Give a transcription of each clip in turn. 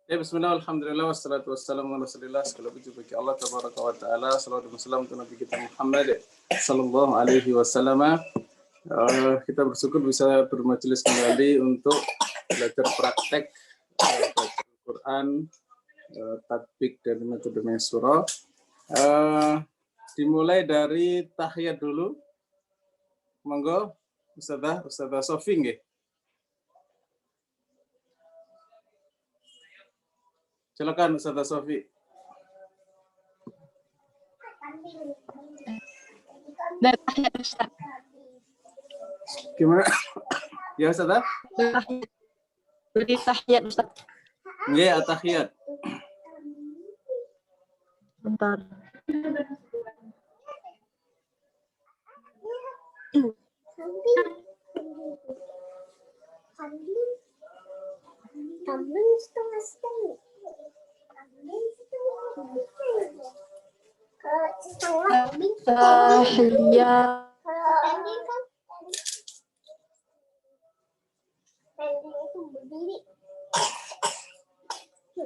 Ya, bismillah, alhamdulillah, wassalatu wassalamu ala rasulillah. Segala puji bagi Allah tabaraka wa ta'ala. Salawatu wassalam untuk Nabi kita Muhammad sallallahu alaihi wasallam. Kita bersyukur bisa bermajelis kembali untuk belajar praktek baca Al-Quran, tatbik dari metode Mesura. Dimulai dari tahiyat dulu. Monggo, Ustazah Sofi nggih. Silakan Ustazah Sofi. Dari tahiyat Ustaz. Gimana? Ya Ustazah? Dari tahiyat Ustaz. Nggih, at-tahiyat. Bentar. Tahiyat.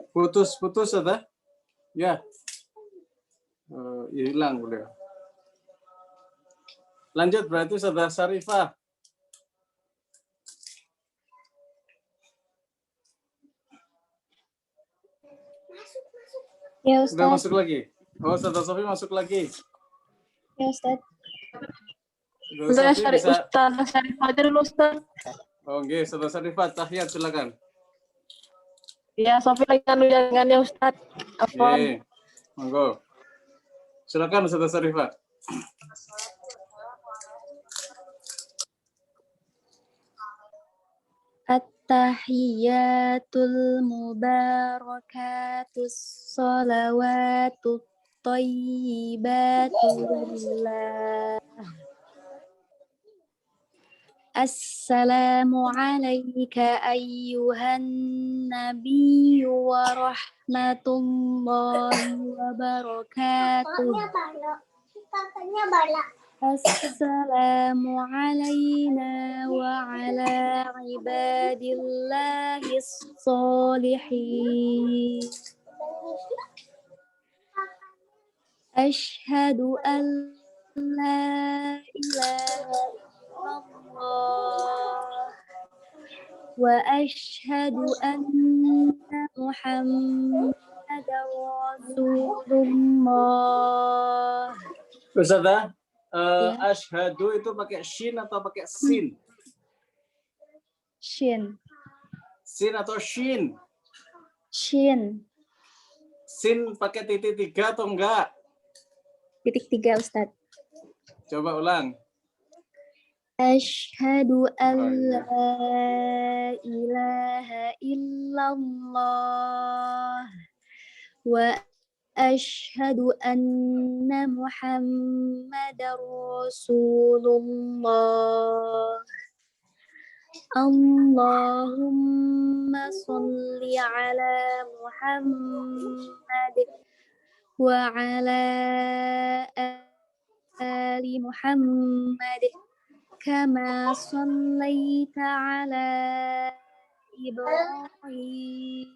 Putus Ustazah? Ya. Hilang boleh. Lanjut berarti Ustazah Syarifah. Ya Ustaz. Sudah masuk lagi. Oh, Ustazah Sofi masuk lagi. Ya Ustaz. Ustaz Syarifah aja dulu Ustaz. Oh, nggih, Ustazah Syarifah tahiyat silakan. Ya, Sofi lagi jangannya Ustaz. Nggih. Monggo. Silakan Ustazah Syarifah. At-tahiyatul mubarakatus salawatut thayyibatulillah. Assalamu alayka ayyuhan nabiyyu wa rahmatullahi wa barakatuh. Assalamu alayna wa ala ibadillahis sholihin. Ashhadu an la ilaha illallah wa ashhadu anna Muhammadar Rasulullah. Ustazah, asyhadu itu pakai shin atau pakai sin? Shin. Sin atau shin? Shin. Sin pakai titik 3 atau enggak? Titik 3 Ustaz. Coba ulang. Asyhadu an la ilaha illallah wa asyhadu anna Muhammadar Rasulullah. Allahumma sholli ala Muhammad wa ala ali Muhammad kama shallaita ala Ibrahim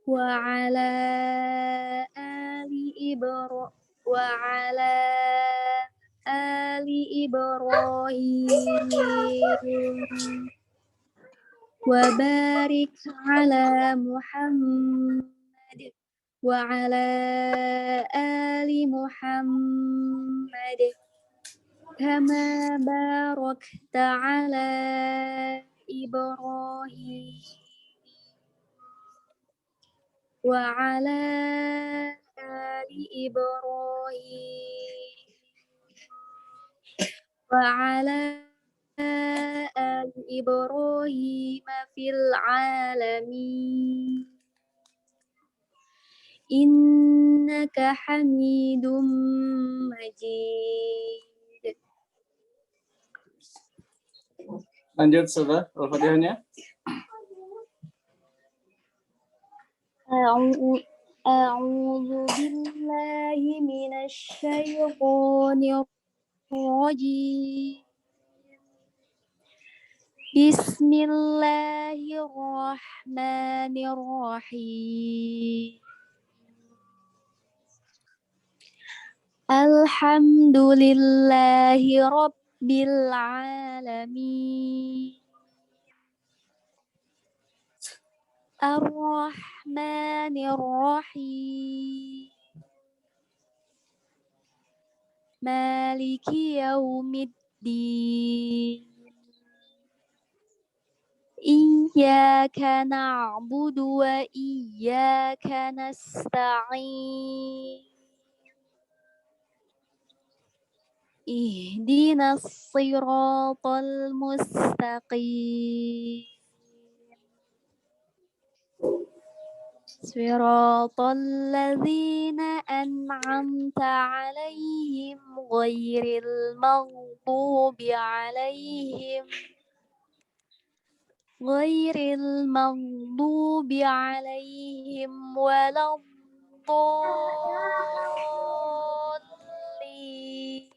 wa ala ali Ibrahim wa ala ali Ibrahim wa barik ala Muhammad wa ala ali Muhammad kama barakta ala Ibrahim wa ala ali Ibrahim wa ala ali Ibrahim fil alamin innaka hamidum majid. Lanjut Ustazah, Al-Fatihahnya. A'udzu billahi minasy syaithanir rajim. Bismillahirrahmanirrahim. Alhamdulillahi Rabbil Alamin. Ar-Rahmanir-Rahim. Maliki Yaumiddin. Iyyaka na'budu wa iyyaka nasta'in. Ihdinas siratal mustaqim. Siratal ladzina an'amta 'alaihim ghairil maghdubi 'alaihim waladdallin.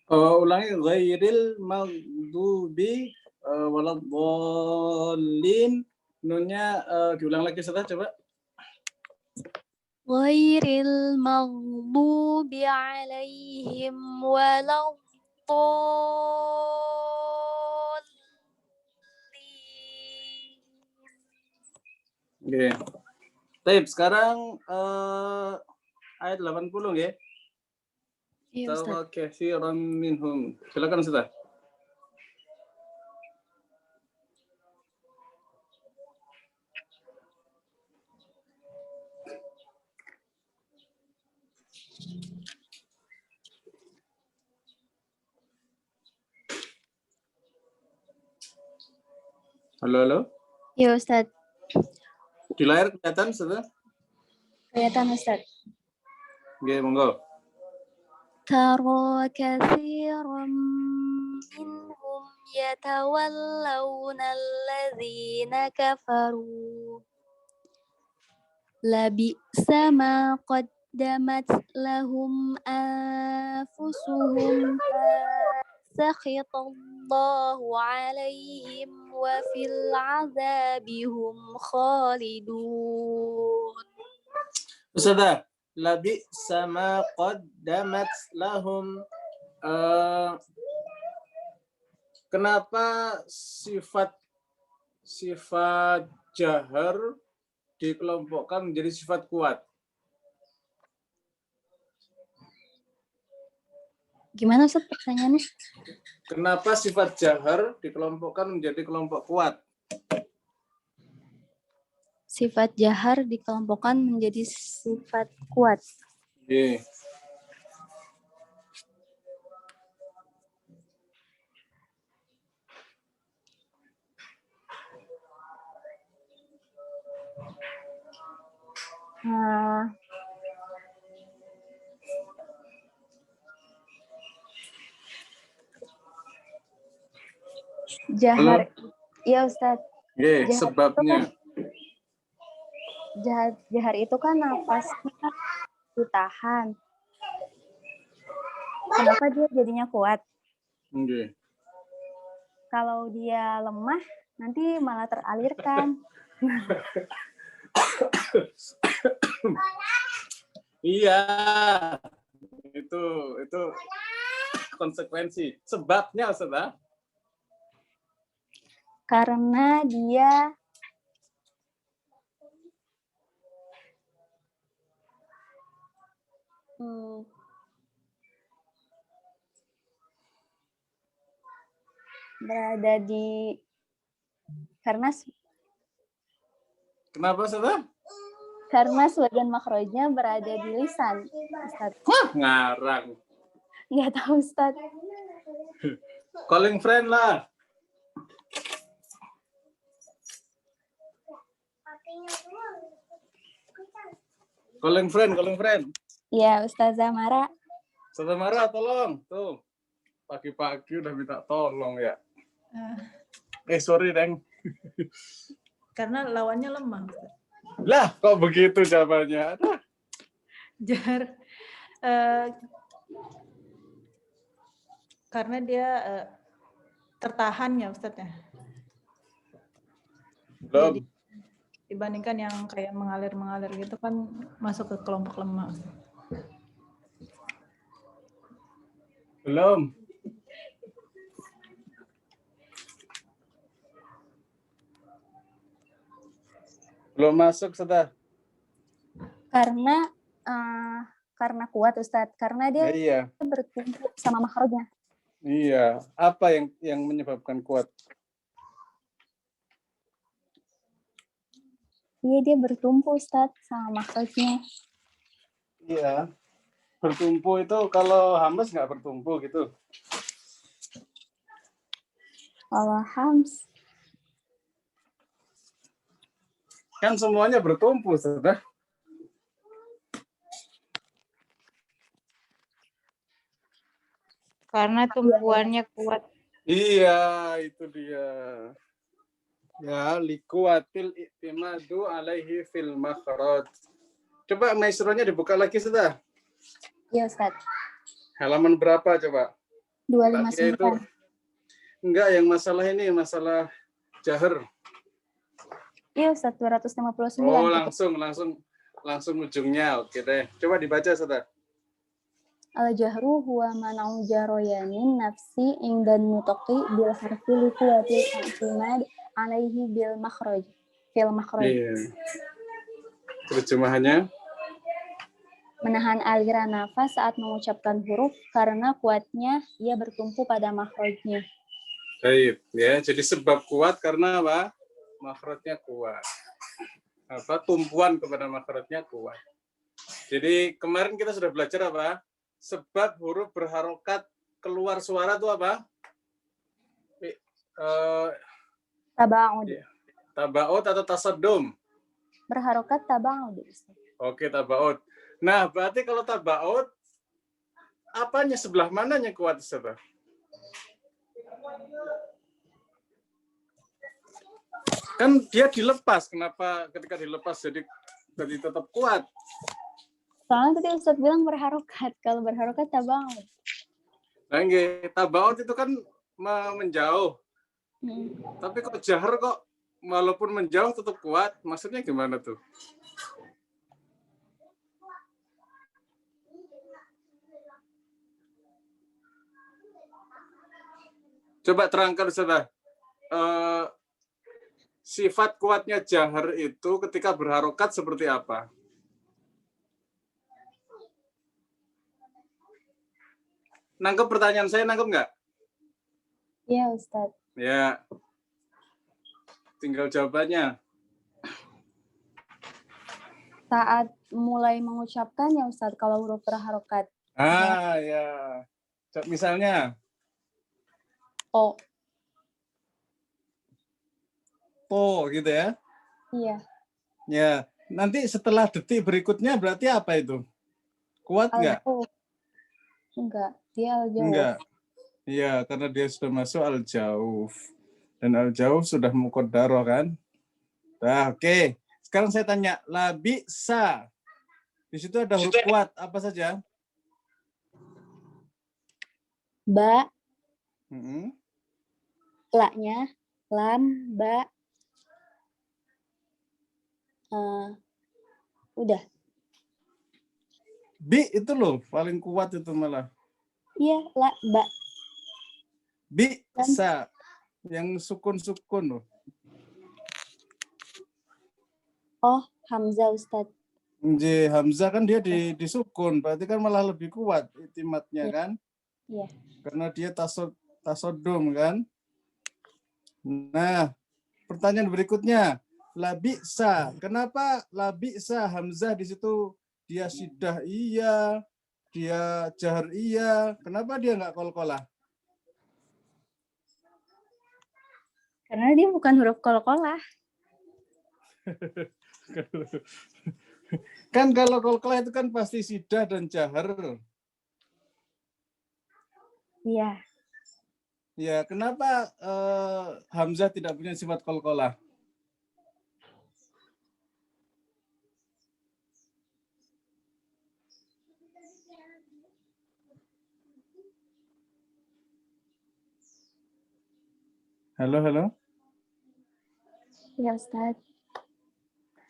Ulangi ghairil maghdubi waladdallin. Nunnya diulang lagi Ustaz, coba. Ghairil maghdubi 'alaihim waladdallin. Oke. Baik, sekarang ayat 80 ya. Iya, Ustaz. Tawa katsiran minhum. Silakan Ustaz. Halo, halo. Iya, Ustaz. Di layar kelihatan Ustaz? Kelihatan, Ustaz. Oke, monggo. Tara katsiran minhum yatawallawna alladzina kafaru. Labi'sa ma qaddamat lahum anfusuhum sakhitallahu alaihim wa fil azabi hum khalidun. Ustaz, labi sama qaddamat lahum. Kenapa sifat jahar dikelompokkan menjadi sifat kuat? Gimana Ustaz pertanyaannya? Kenapa sifat jahar dikelompokkan menjadi kelompok kuat? Sifat jahar dikelompokkan menjadi sifat kuat. Oke. Jahar, iya Ustaz. Oke, Jahar sebabnya. Jahar itu kan nafasnya ditahan. Kenapa dia jadinya kuat? Oke. Kalau dia lemah, nanti malah teralirkan. Iya. Itu konsekuensi. Sebabnya Ustaz. Karena dia berada di Kenapa Ustaz? karena sebagian makhrajnya berada di lisan, Ustaz. Wah, ngarang. Nggak tahu, Ustaz. Calling friend lah. Calling friend. Iya, Ustazah Mara. Ustazah Mara, tolong. Tuh. Pagi-pagi udah minta tolong ya. Sorry, Deng. Karena lawannya lemah. Lah, kok begitu jawabannya? Jahar Karena dia tertahan ya Ustadz ya. Belum. Jadi dibandingkan yang kayak mengalir gitu kan masuk ke kelompok lemah. Belum. Belum masuk sudah. Karena karena kuat Ustadz, karena dia Iya. bertumpu sama makhrajnya. Iya. Apa yang menyebabkan kuat? Iya, dia bertumpu Ustadz sama makhrajnya. Iya. Bertumpu itu kalau hams nggak bertumpu gitu. Kalau hams, Kan semuanya bertumpu sudah. Karena tumpuannya kuat. Iya, itu dia. Ya, likuatil i'timadu alaihi fil makhraj. Coba maestro-nya dibuka lagi sudah. iya Ustadz. Halaman berapa coba? 259. Itu enggak, yang masalah ini masalah jahar. Iya Ustadz, 259. Oh, langsung ujungnya. Oke deh. Coba dibaca sudah. Al-jahru huwa man'u jaroyanin nafsi ingdan nutqi bil harfi liquwatil i'timad alaihi bil makhraj. Fil makhraj. Iya. Terjemahannya? Menahan aliran nafas saat mengucapkan huruf karena kuatnya ia bertumpu pada makhrajnya. Baik, ya. Jadi sebab kuat karena apa? Makhrajnya kuat. Apa? Tumpuan kepada makhrajnya kuat. Jadi kemarin kita sudah belajar apa? Sebab huruf berharokat keluar suara itu apa? Taba'ud. Tabaut atau tasaddum? Berharokat taba'ud. Oke, tabaut. Nah, berarti kalau tabaut, apanya sebelah mananya kuat, Ustaz? Kan dia dilepas. Kenapa ketika dilepas jadi tetap kuat? Soalnya tadi Ustadz bilang berharokat. Kalau berharokat taba'ud. Nah, tabaut itu kan menjauh. Tapi kok jahar kok walaupun menjauh tetap kuat? Maksudnya gimana tuh? Coba terangkan, Ustaz. Sifat kuatnya jahar itu ketika berharokat seperti apa? Nangkep pertanyaan saya, nangkep nggak? Iya Ustadz. Ya. Tinggal jawabannya. Saat mulai mengucapkan ya Ustadz, kalau huruf berharokat. Ya. Misalnya? O. Po, gitu ya? Iya. Ya. Nanti setelah detik berikutnya berarti apa itu? Kuat nggak? Enggak. Dia al-jauh. Enggak. Iya, karena dia sudah masuk al-jauh. Dan al-jauh sudah muqaddarah kan? Nah, oke. Sekarang saya tanya, la bisa. Di situ ada huruf kuat apa saja? Ba. Mm-hmm. La-nya. Lam. Ba. Udah. Bi itu loh, paling kuat itu malah. Iya, la, ba. Bisa. Yang sukun-sukun loh. Oh, Hamzah Ustadz. Hamzah kan dia disukun, berarti kan malah lebih kuat itimatnya kan? Iya. Karena dia tasodum kan? Nah, pertanyaan berikutnya, la bisa. Kenapa la bisa Hamzah di situ dia sidah iya, dia jahar iya. Kenapa dia nggak qalqalah? Karena dia bukan huruf qalqalah. Kan kalau qalqalah itu kan pasti sidah dan jahar. Iya. Ya, kenapa Hamzah tidak punya sifat qalqalah? Halo, halo. Ya Ustadz.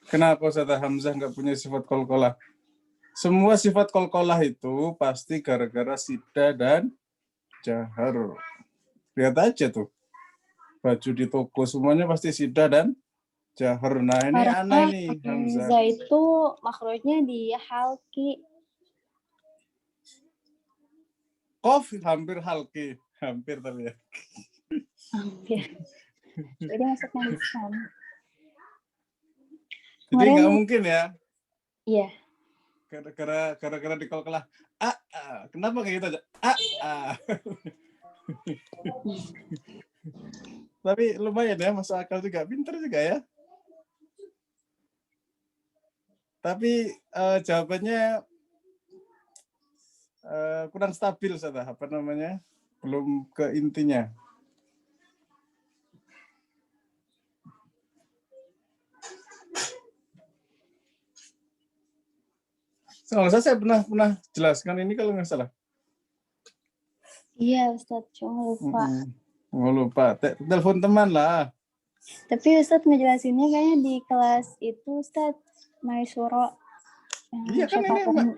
Kenapa Ustazah Hamzah nggak punya sifat qalqalah? Semua sifat qalqalah itu pasti gara-gara sida dan jahar. Lihat aja tuh. Baju di toko semuanya pasti sida dan jahar. Nah, ini aneh Karena nih Hamzah. Hamzah itu makhrajnya di halki. Qaf hampir halki. Hampir tapi ya. Hampir. Jadi masuknya lisan. Jadi Kemarin- nggak mungkin ya. Iya. Gara-gara di qalqalah. Kenapa kayak gitu aja? Tapi lumayan ya, masuk akal juga. Pinter juga ya. Tapi jawabannya kurang stabil, Ustazah. Apa namanya? Belum ke intinya. Kalau saya pernah jelaskan ini kalau nggak salah. Iya Ustadz, cuma lupa. Oh, lupa. Telepon teman lah. Tapi Ustadz ngejelasinnya kayaknya di kelas itu Ustadz Maisuro. Iya kan ini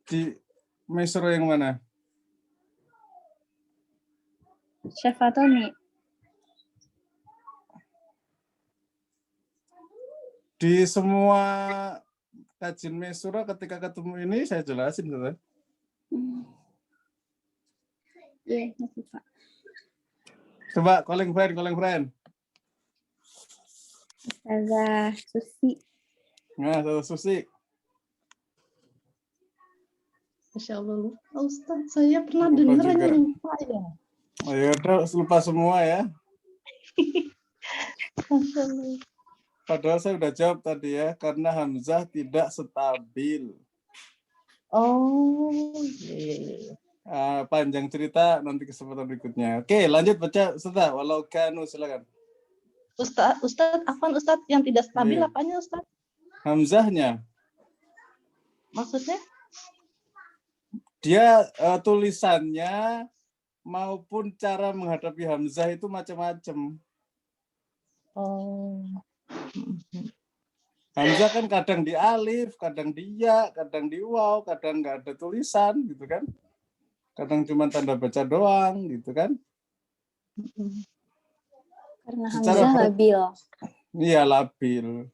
di Maisuro yang mana? Syafatoni. Di semua kajian Maisuro ketika ketemu ini saya jelasin. Iya, lupa. Coba calling friend. Ustazah Susi. Nah, Susi. Masya Allah, lupa Ustaz. Saya pernah Lupa dengar juga. hanya lupa ya. Oh, ya udah lupa semua ya. Masya Allah. Padahal saya udah jawab tadi ya, karena Hamzah tidak stabil. Oh, iya. Panjang cerita nanti kesempatan berikutnya. Oke, lanjut baca Ustaz. Walau kanu, silakan. Ustaz, apaan Ustaz yang tidak stabil? Iya. Apanya Ustaz? Hamzahnya. Maksudnya? Dia tulisannya maupun cara menghadapi Hamzah itu macam-macam. Oh. Hamzah kan kadang di alif, kadang di ya, kadang di waw, kadang nggak ada tulisan gitu kan. Kadang cuma tanda baca doang gitu kan. Karena Secara Hamzah labil. Iya, labil.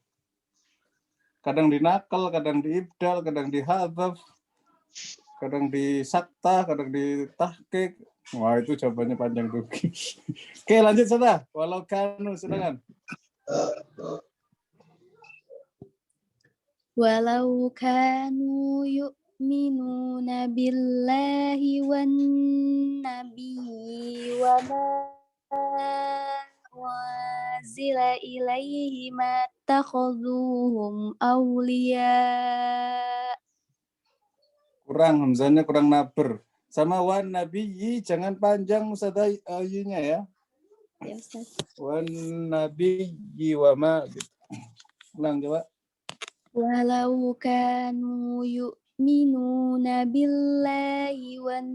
Kadang dinakal, kadang diibdal, kadang dihadzaf, kadang disakta, kadang ditahqiq. Wah, itu jawabannya panjang tuh. Oke, lanjut Sada. Walau kanu, silakan. Walau kanu yu'minuna billahi wan nabiyyi wa ma wazila ilaihi mattakhuduhum awliya. Kurang, Hamzahnya kurang naber. Sama wan nabiyyi, jangan panjang Ustazah ayunya ya. Ya Ustaz. Wan nabiyyi wa ma. Gitu. Ulang coba. Walau kanu yu'minuna billahi wan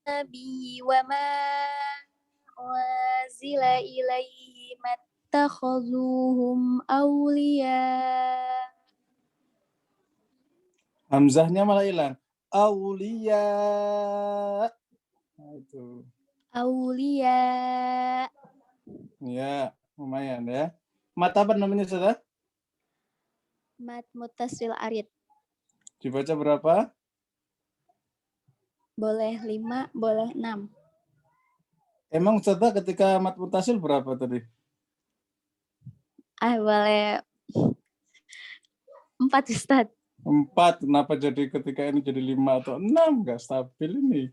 nabiyyi wa ma wazila ilaihi mattakhuduhum awliya. Hamzahnya malah hilang. Aulia. Nah, itu. Awliya. Ya, lumayan ya. Mat apa namanya Ustazah? Mat mutasil arid. Dibaca berapa? Boleh 5, boleh 6. Emang Ustazah ketika mat mutasil berapa tadi? Boleh 4 Ustaz. 4. Kenapa jadi ketika ini jadi 5 atau 6? Nggak stabil ini.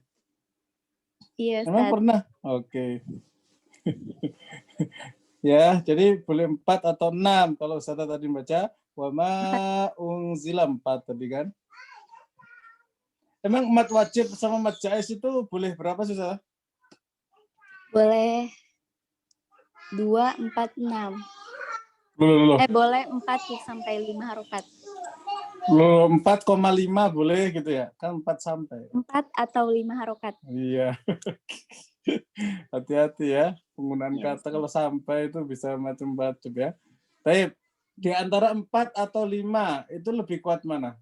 Iya Emang Ustaz. pernah? Oke. Ya, jadi boleh 4 atau 6. Kalau Ustazah tadi baca wa ma unzila 4 tadi kan. Emang mat wajib sama mat jaiz itu boleh berapa sih Ustazah? Boleh 2, 4, 6. Loh. Boleh 4 sampai 5 harokat. Loh, 4,5 boleh gitu ya? Kan 4 sampai. 4 atau 5 harokat. Iya. Hati-hati ya, penggunaan kata kalau sampai itu bisa macam-macam ya. Baik, di antara 4 atau 5 itu lebih kuat mana?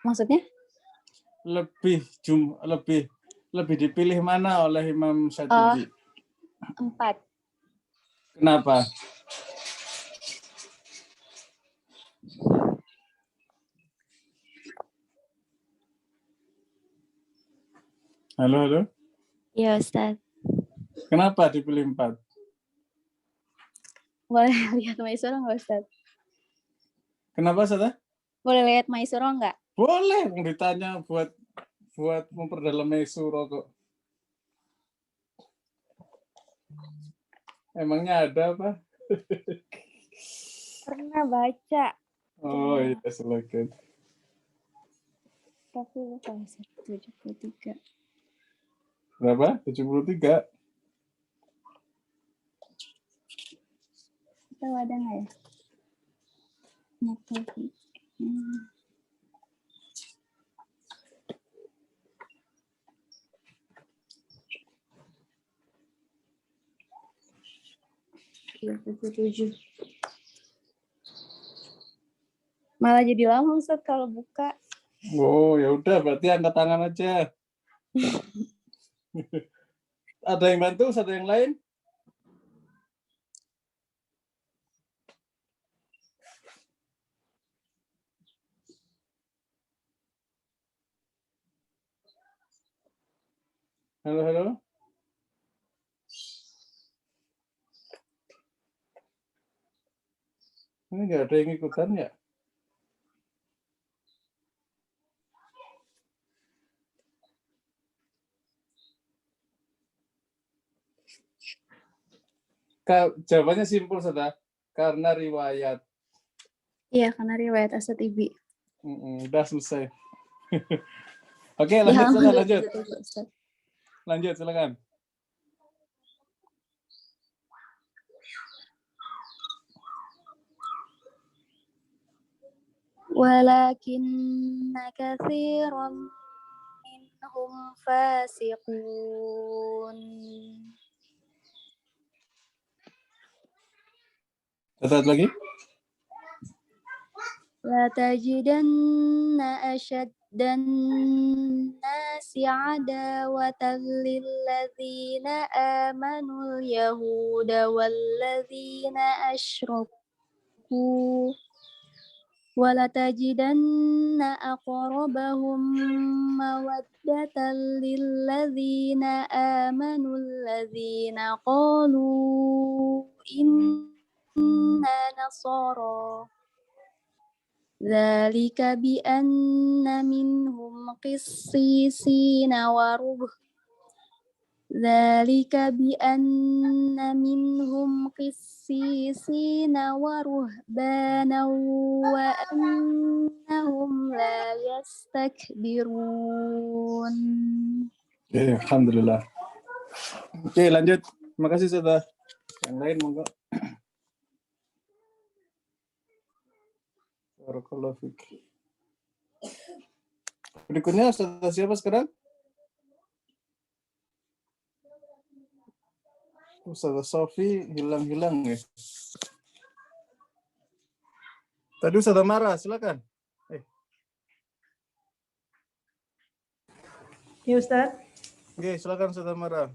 Maksudnya? Lebih dipilih mana oleh Imam Syatibi? 4. Kenapa? Halo. Iya, Ustaz. Kenapa dipilih 4? Boleh lihat Maisuro nggak, Ustaz? Kenapa, Ustaz? Boleh lihat Maisuro nggak? Boleh, ditanya buat memperdalam Maisuro kok. Emangnya ada apa? Pernah baca. Oh iya, silakan. Tapi lupa, Ustaz. 73. Berapa? 73. Tahu ada nggak ya? Iya, 77. Malah jadi lama, Ustaz, kalau buka. Oh, ya udah berarti angkat tangan aja. Ada yang bantu, ada yang lain? Halo. Ini nggak ada yang ikutan ya? Jawabannya simpel, Saudara. Karena riwayat. Iya, karena riwayat Asy-Syatibi. Udah selesai. Oke, lanjut. Lanjut, silakan. Walakinna katsiran minhum fasiqun. Satu lagi. La tajidanna ashaddan nasi adawatan lilladzina amanu al-yahuda walladzina asyraku wala tajidanna aqrabahum mawaddatan lilladzina amanu alladzina qalu inna nasara dzalika bi anna minhum qissisina wa ruhbana wa annahum la yastakbirun. Alhamdulillah. Oke, lanjut. Terima kasih, Saudara. Yang lain monggo. Barakallahu fiik. Berikutnya Saudara siapa sekarang? Ustazah Sofi hilang ya. Tadi Ustazah Mara, silakan. Ya Ustaz. Oke, silakan Ustazah Mara.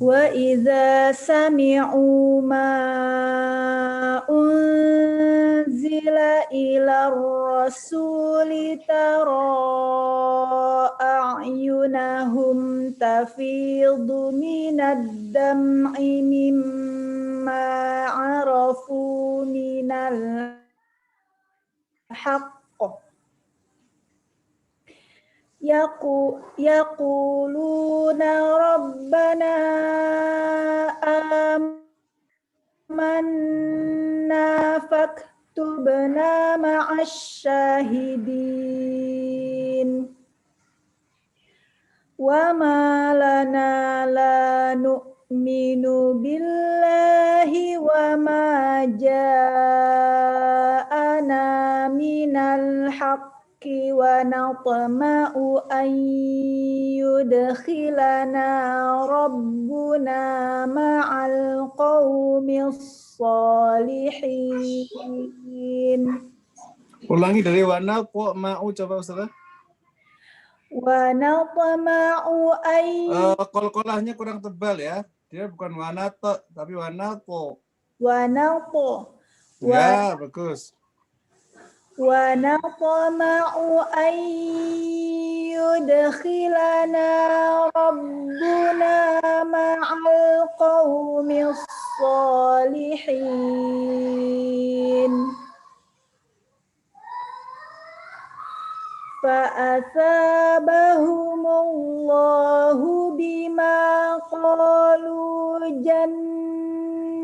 Wa idza sami'u ma unzila ila rasuli tara a'yunahum tafidu minad dam'i mimma 'arafu minal haqq yaquluna rabbana amanna faktubna ma'asy syahidin wa ma lana la nu'minu billahi wa ma ja'ana minal haqqi wa natma'u an yudkhilana rabbuna ma'al qaumis salihin. Ulangi dari warna kok mau coba Ustazah. Wa natma'u ay Kol-kolahnya kurang tebal ya. Dia bukan warna to, tapi warna ko. wa nato Ya, bagus. wa natma'u ay yudkhilana rabbuna ma'al qaumis salihin. Fa'atsabahumullahu bima qalu jannatin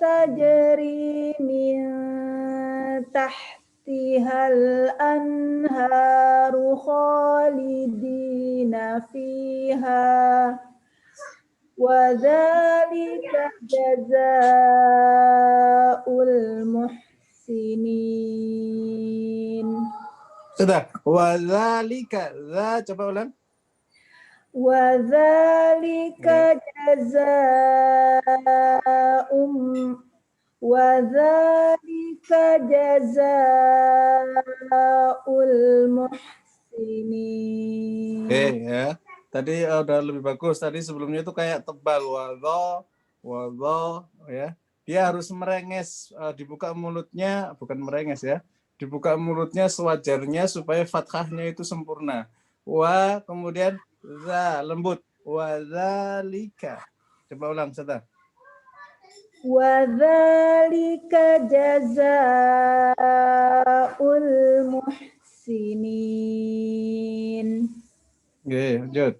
tajri min tahtihal anharu khalidina fiha wa dzalika jazaa'ul muhsinin. Sudah. Wadzalika. Za coba ulang. Wa dzalika jazaa'um wa dzalika jazaa'ul muhsinin. Oke ya. Tadi udah lebih bagus. Tadi sebelumnya itu kayak tebal. Wadho ya. Dia harus merenges, dibuka mulutnya, bukan merenges ya. Dibuka mulutnya sewajarnya supaya fathahnya itu sempurna. Wa kemudian za lembut. Wa dzalika. Coba ulang Ustazah. Wa dzalika jazaa'ul muhsinin. Oke, lanjut.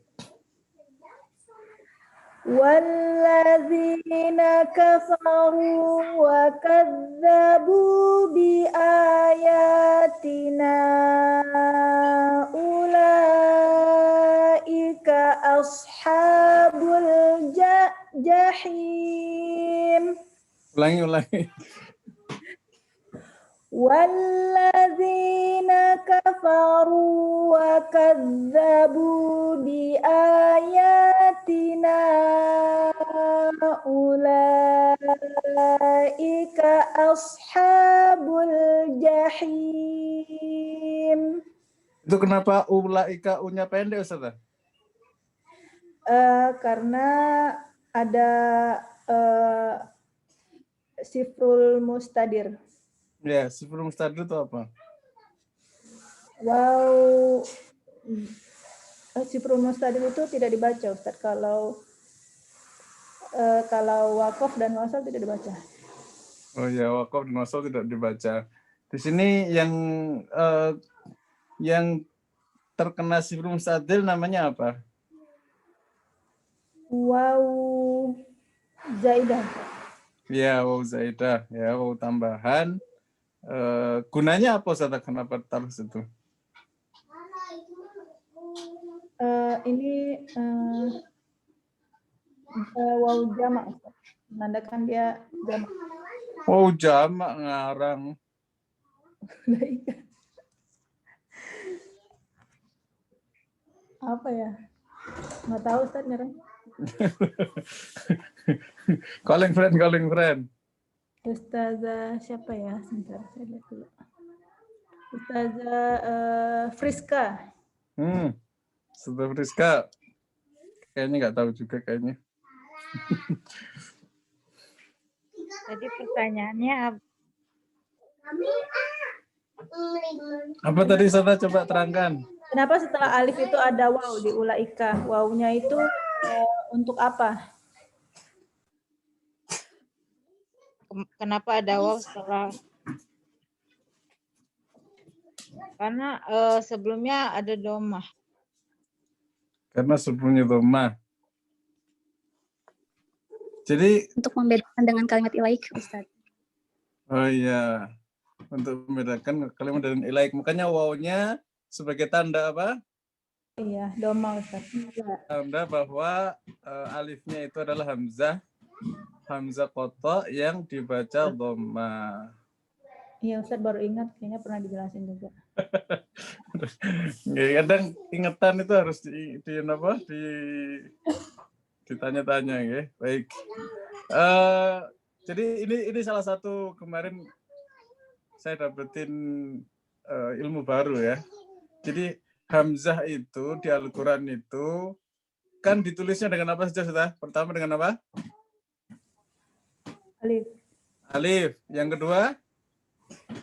Walladzina kafaru wa kadzabu bi ayatina ulaika ashabul jahim. Ulangi. Walladzina kafaru wa kadzabu bi ayatina ulaika ashabul jahim. Itu kenapa ulaika u-nya pendek Ustazah? Karena ada sifrul mustadir. Ya, sifrul mustadir itu apa? Wow, sifrul mustadir itu tidak dibaca Ustaz. Kalau wakaf dan wasal tidak dibaca. Oh ya, wakaf dan wasal tidak dibaca. Di sini yang terkena sifrul mustadir namanya apa? Wow, zaidah. Ya, waw zaidah, ya, waw tambahan. Gunanya apa Ustazah? Kenapa taruh situ? Ini wow jamak, menandakan dia jamak. Oh, jamak ngarang. Apa ya? Nggak tahu Ustaz ngarang. calling friend. Ustazah siapa ya? Sebentar, saya lihat dulu. Ustazah Friska. Ustazah Friska. Kayaknya nggak tahu juga kayaknya. Tadi pertanyaannya apa tadi Ustazah, coba terangkan. Kenapa setelah alif itu ada waw di ulaika? Wawnya itu untuk apa? kenapa ada waw setelah? Karena sebelumnya ada domah. Karena sebelumnya domah. Jadi Untuk membedakan dengan kalimat ilaik, Ustaz. oh iya, untuk membedakan kalimat dengan ilaik. Makanya wawnya sebagai tanda apa? Iya, doma Ustaz. Anda bahwa alifnya itu adalah hamzah qata yang dibaca dhamma. Iya Ustaz, baru ingat, kayaknya pernah dijelasin juga. Kadang ingetan itu harus ditanya-tanya ya. Baik. Jadi ini salah satu kemarin saya dapetin ilmu baru ya. Jadi hamzah itu di Al-Qur'an itu kan ditulisnya dengan apa saja sudah? Pertama dengan apa? Alif. Alif. Yang kedua?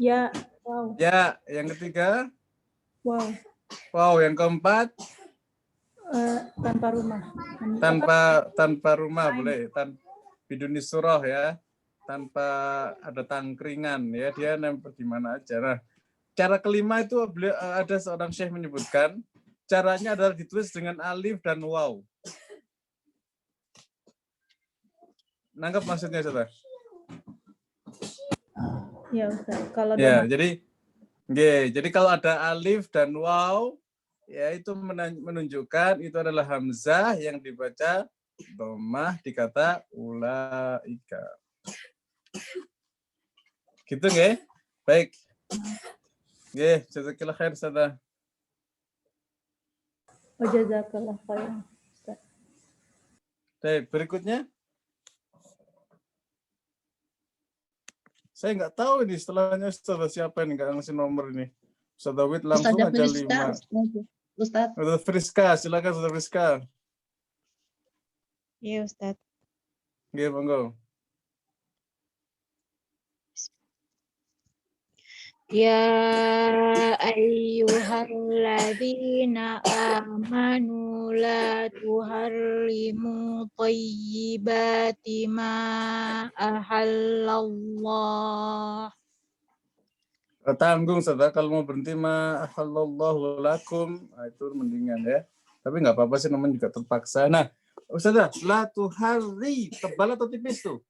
Ya, wow. Ya. Yang ketiga? Wow. Wow. Yang keempat? Tanpa rumah. Tanpa rumah boleh. Biduni surah ya. Tanpa ada tangkringan ya. Dia nempel di mana aja. Nah, cara kelima itu ada seorang syekh menyebutkan caranya adalah ditulis dengan alif dan waw. Nangkep maksudnya Ustaz? Ya Ustaz. Kalau ya, jadi kalau ada alif dan waw, ya itu menunjukkan itu adalah hamzah yang dibaca dhammah di kata ulaika. Gitu nggih? Baik. Nggih, jazakallahu khair Ustaz. Jazakallahu khairan. Baik, berikutnya. Saya nggak tahu ini setelahnya Ustaz siapa ini nggak ngasih nomor ini. Ustaz Dawid langsung Ustazah aja Friska, 5. Ustaz. Ustaz Friska, silakan Ustaz Friska. Iya Ustaz. Nggih, monggo. Ya ayyuhalladzina amanu la tuharrimu thayyibati ma ahallallah. Tanggung Ustaz, kalau mau berhenti ma halallahu lakum, itu mendingan ya. Tapi nggak apa-apa sih namanya juga terpaksa. Nah, Ustazah, la tuharri, tebal atau tipis tuh?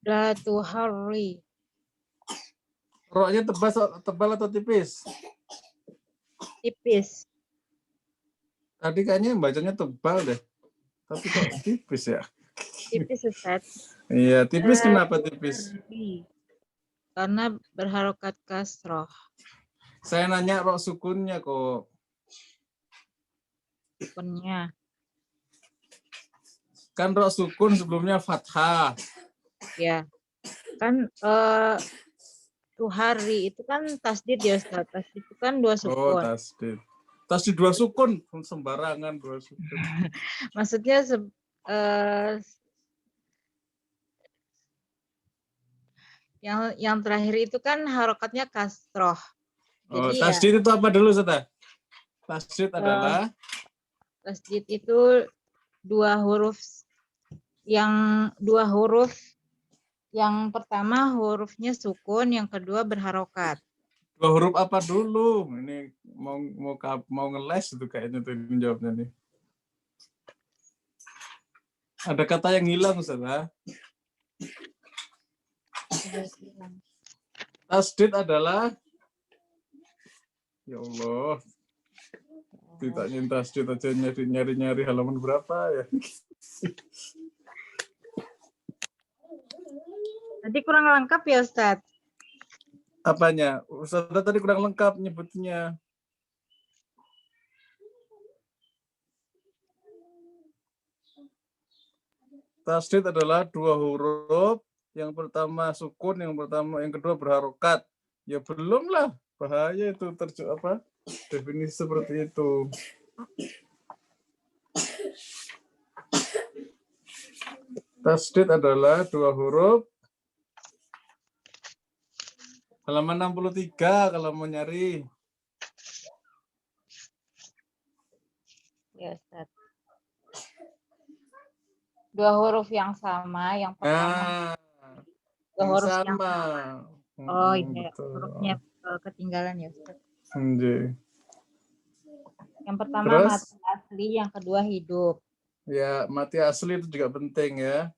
La tuharri. Roknya tebal atau tipis? Tipis. Tadi kayaknya bacanya tebal deh. Tapi kok tipis ya? Tipis Ustaz. Iya, tipis kenapa tipis? Karena berharokat kasroh. Saya nanya rok sukunnya kok. Sukunnya. Kan rok sukun sebelumnya fathah. Ya. Kan tuhari itu kan tasdid ya Ustaz. Tasdid itu kan 2 sukun. Oh, tasdid. Tasdid 2 sukun, sembarangan 2 sukun. Maksudnya yang terakhir itu kan harokatnya kasroh. Oh, Jadi tasdid itu apa dulu Ustaz? Tasdid adalah tasdid itu 2 huruf. Yang 2 huruf, yang pertama hurufnya sukun, yang kedua berharokat. 2 huruf apa dulu? Ini mau ngeles itu kayaknya tuh jawabnya nih. Ada kata yang hilang Ustaz ya? Tasdid adalah ya Allah. Tidak tasdid aja nyari halaman berapa ya? Tadi kurang lengkap ya Ustaz? Apanya? Ustaz tadi kurang lengkap nyebutnya. Tasdid adalah 2 huruf, yang pertama sukun, yang kedua berharokat. Ya belum lah, bahaya itu definisi seperti itu. Tasdid adalah 2 huruf. Halaman 63 kalau mau nyari. Ya Ustaz. 2 huruf yang sama, yang pertama. 2 huruf yang sama. Oh iya, hurufnya ketinggalan ya Ustaz. Yang pertama Terus? mati asli, yang kedua hidup. Ya, mati asli itu juga penting ya.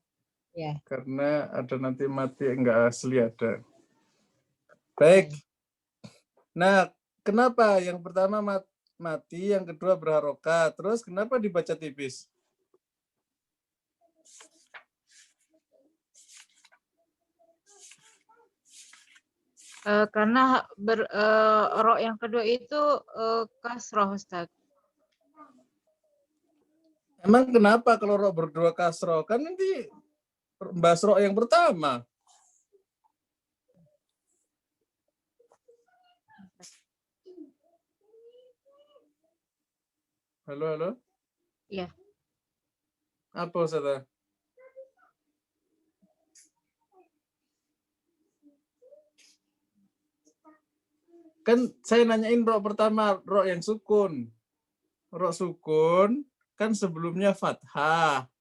Ya. Karena ada nanti mati enggak asli ada. Baik. Nah, kenapa yang pertama mati, yang kedua berharokat. Terus kenapa dibaca tipis? Karena ro yang kedua itu kasroh, Ustaz. Emang kenapa kalau ro berdua kasroh? Kan nanti bahas ro yang pertama. Halo, halo? Iya. Apa, Ustazah? Kan saya nanyain ro pertama, ro yang sukun. Ro sukun kan sebelumnya fathah.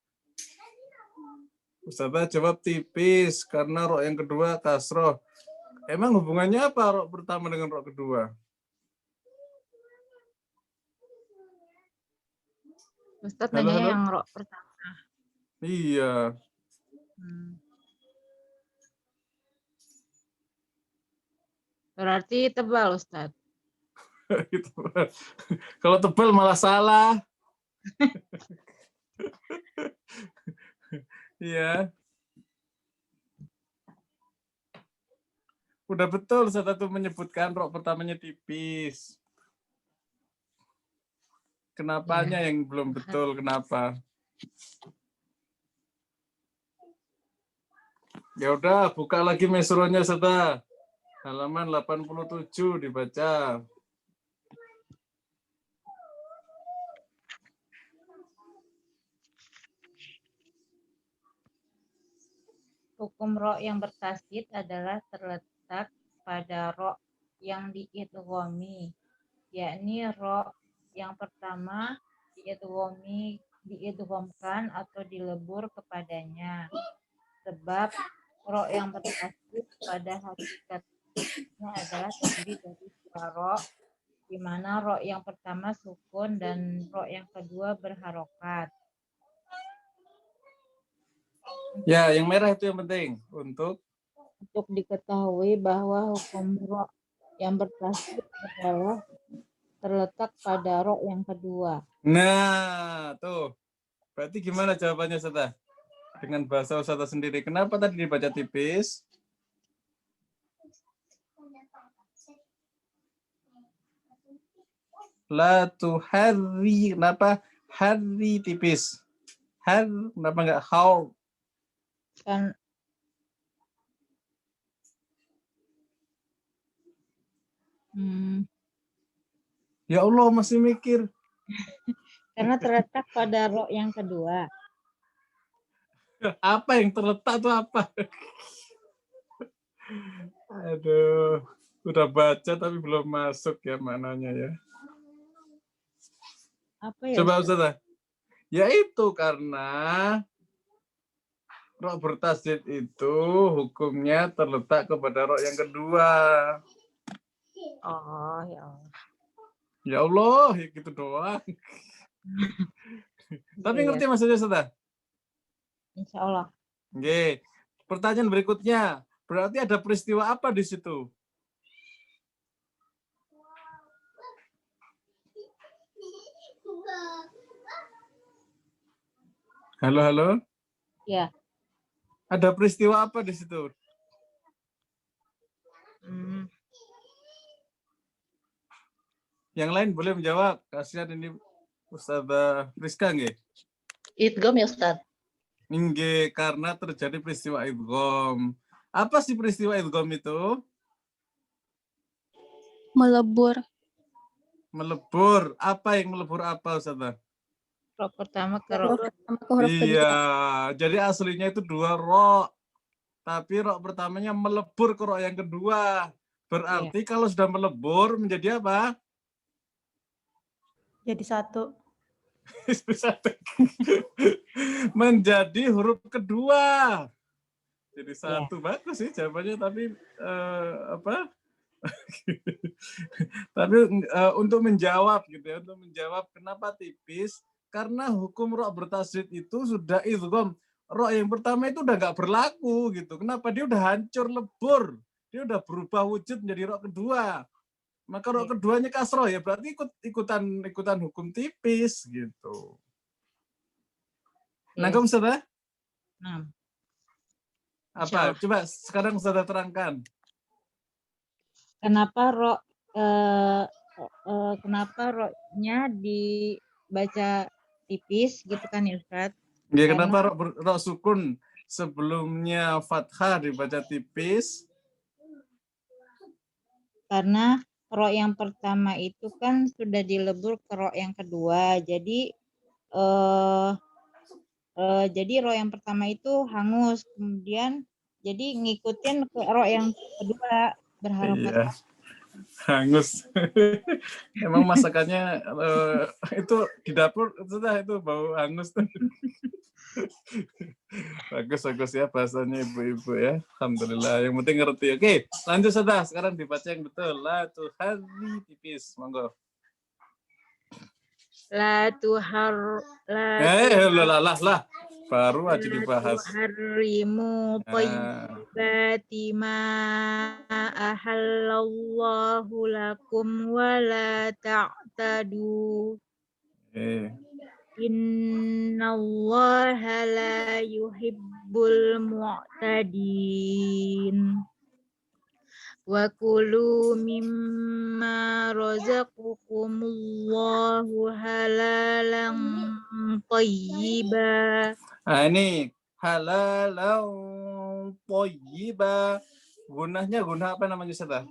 Ustazah jawab tipis karena ro yang kedua kasroh. Emang hubungannya apa ro pertama dengan ro kedua? Ustaz Halo, nanyanya halo? yang ro pertama. Iya. Berarti tebal, Ustaz. Kalau tebal malah salah. Iya. Udah betul satu menyebutkan rok pertamanya tipis. Kenapanya yang belum betul, kenapa? Ya udah, buka lagi mesronya Ustazah. Halaman 87 dibaca. Hukum ro yang bertasydid adalah terletak pada ro yang diidghomi, yakni ro yang pertama diidghamkan atau dilebur kepadanya. Sebab ro yang bertasydid pada hakikatnya adalah terdiri dari dua ro, di mana ro yang pertama sukun dan ro yang kedua berharokat. Ya, yang merah itu yang penting untuk Diketahui bahwa hukum ro yang bertasydid adalah terletak pada ro yang kedua. Nah, tuh. Berarti gimana jawabannya Ustazah? Dengan bahasa Ustazah sendiri. Kenapa tadi dibaca tipis? La tuhari. Kenapa? Hari tipis. Har, kenapa enggak how? Kan Ya Allah, masih mikir. karena terletak pada ro yang kedua. Apa yang terletak tuh apa? Aduh, udah baca tapi belum masuk ya maknanya ya. Apa ya? Coba Ustazah. Ya itu karena ro bertasydid itu hukumnya terletak kepada ro yang kedua. Oh, ya Allah. Ya Allah, ya gitu doang. Tapi ngerti maksudnya Ustazah? Insya Allah. Oke. Pertanyaan berikutnya, berarti ada peristiwa apa di situ? Halo, halo? Ya. Ada peristiwa apa di situ? Yang lain boleh menjawab. Kasihan ini Ustazah Rizka nggih? Idgham ya Ustaz. Nggih, karena terjadi peristiwa idgham. Apa sih peristiwa idgham itu? Melebur. Melebur. Apa yang melebur apa Ustazah? Ro pertama ke ro. Iya, jadi aslinya itu dua ro. Tapi ro pertamanya melebur ke ro yang kedua. Berarti kalau sudah melebur menjadi apa? Jadi satu. Menjadi huruf kedua. Jadi satu. Bagus sih jawabannya, tapi apa? Tapi untuk menjawab gitu ya, untuk menjawab kenapa tipis, karena hukum ro bertasydid itu sudah idgham. Ro yang pertama itu udah nggak berlaku gitu. Kenapa? Dia udah hancur lebur. Dia udah berubah wujud menjadi ro kedua. Maka ro keduanya kasroh ya berarti ikutan hukum tipis gitu. Nangkep Ustazah? Nah, Apa? Coba sekarang Ustazah terangkan. kenapa kenapa ro-nya dibaca tipis gitu kan ya Ustaz? Ya, kenapa ro sukun sebelumnya fathah dibaca tipis? Karena ro yang pertama itu kan sudah dilebur ke ro yang kedua. Jadi ro yang pertama itu hangus, kemudian jadi ngikutin ke ro yang kedua berharokat. Iya. Hangus. Emang masakannya itu di dapur sudah itu bau hangus. Bagus ya bahasanya ibu-ibu ya. Alhamdulillah. Yang penting ngerti. Oke, lanjut sudah. Sekarang dibaca yang betul. La tuhari tipis. Monggo. La. Baru aja dibahas. Harimu thayyibati ma ahallallahu lakum wa la ta'tadu. Innallaha la yuhibbul mu'tadin. Wa kulu mimma razaqakumullahu halalan thayyiba. Nah ini halalan thayyiba. Gunahnya guna apa namanya Ustazah?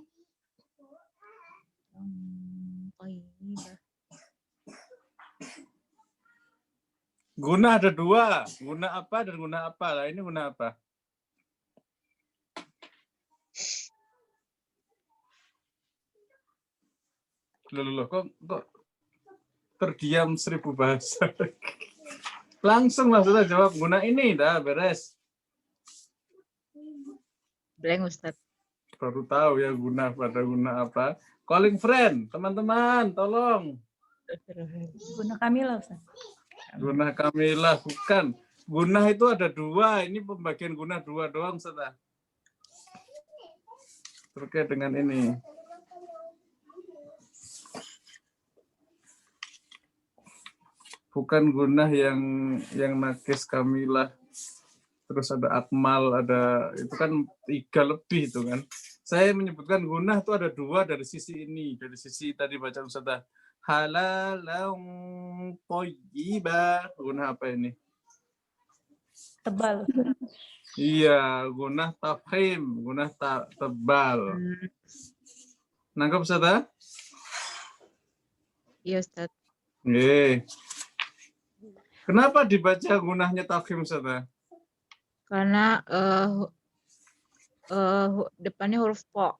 Thayyiba. Guna ada dua. Guna apa dan guna apa? Nah ini guna apa? Loh, kok terdiam 1000 bahasa. Langsung sudah jawab guna ini, dah beres. Blank Ustaz. Baru tahu ya guna pada guna apa. Calling friend, teman-teman, tolong. Guna Kamilah Ustaz. Guna Kamilah, bukan. Guna itu ada dua, ini pembagian guna dua doang, Ustaz. Terkait dengan ini. Bukan gunah yang nakis Kamilah, terus ada akmal, ada itu kan 3 lebih itu kan. Saya menyebutkan gunah itu ada 2 dari sisi ini, dari sisi tadi baca Ustazah halalan thayyiba. Gunah apa ini? Tebal. Iya, gunah tafhim, gunah tebal. Nangkep Ustazah? Iya Ustaz. Nggih. Kenapa dibaca gunahnya tafhim, Ustazah? Karena depannya huruf po.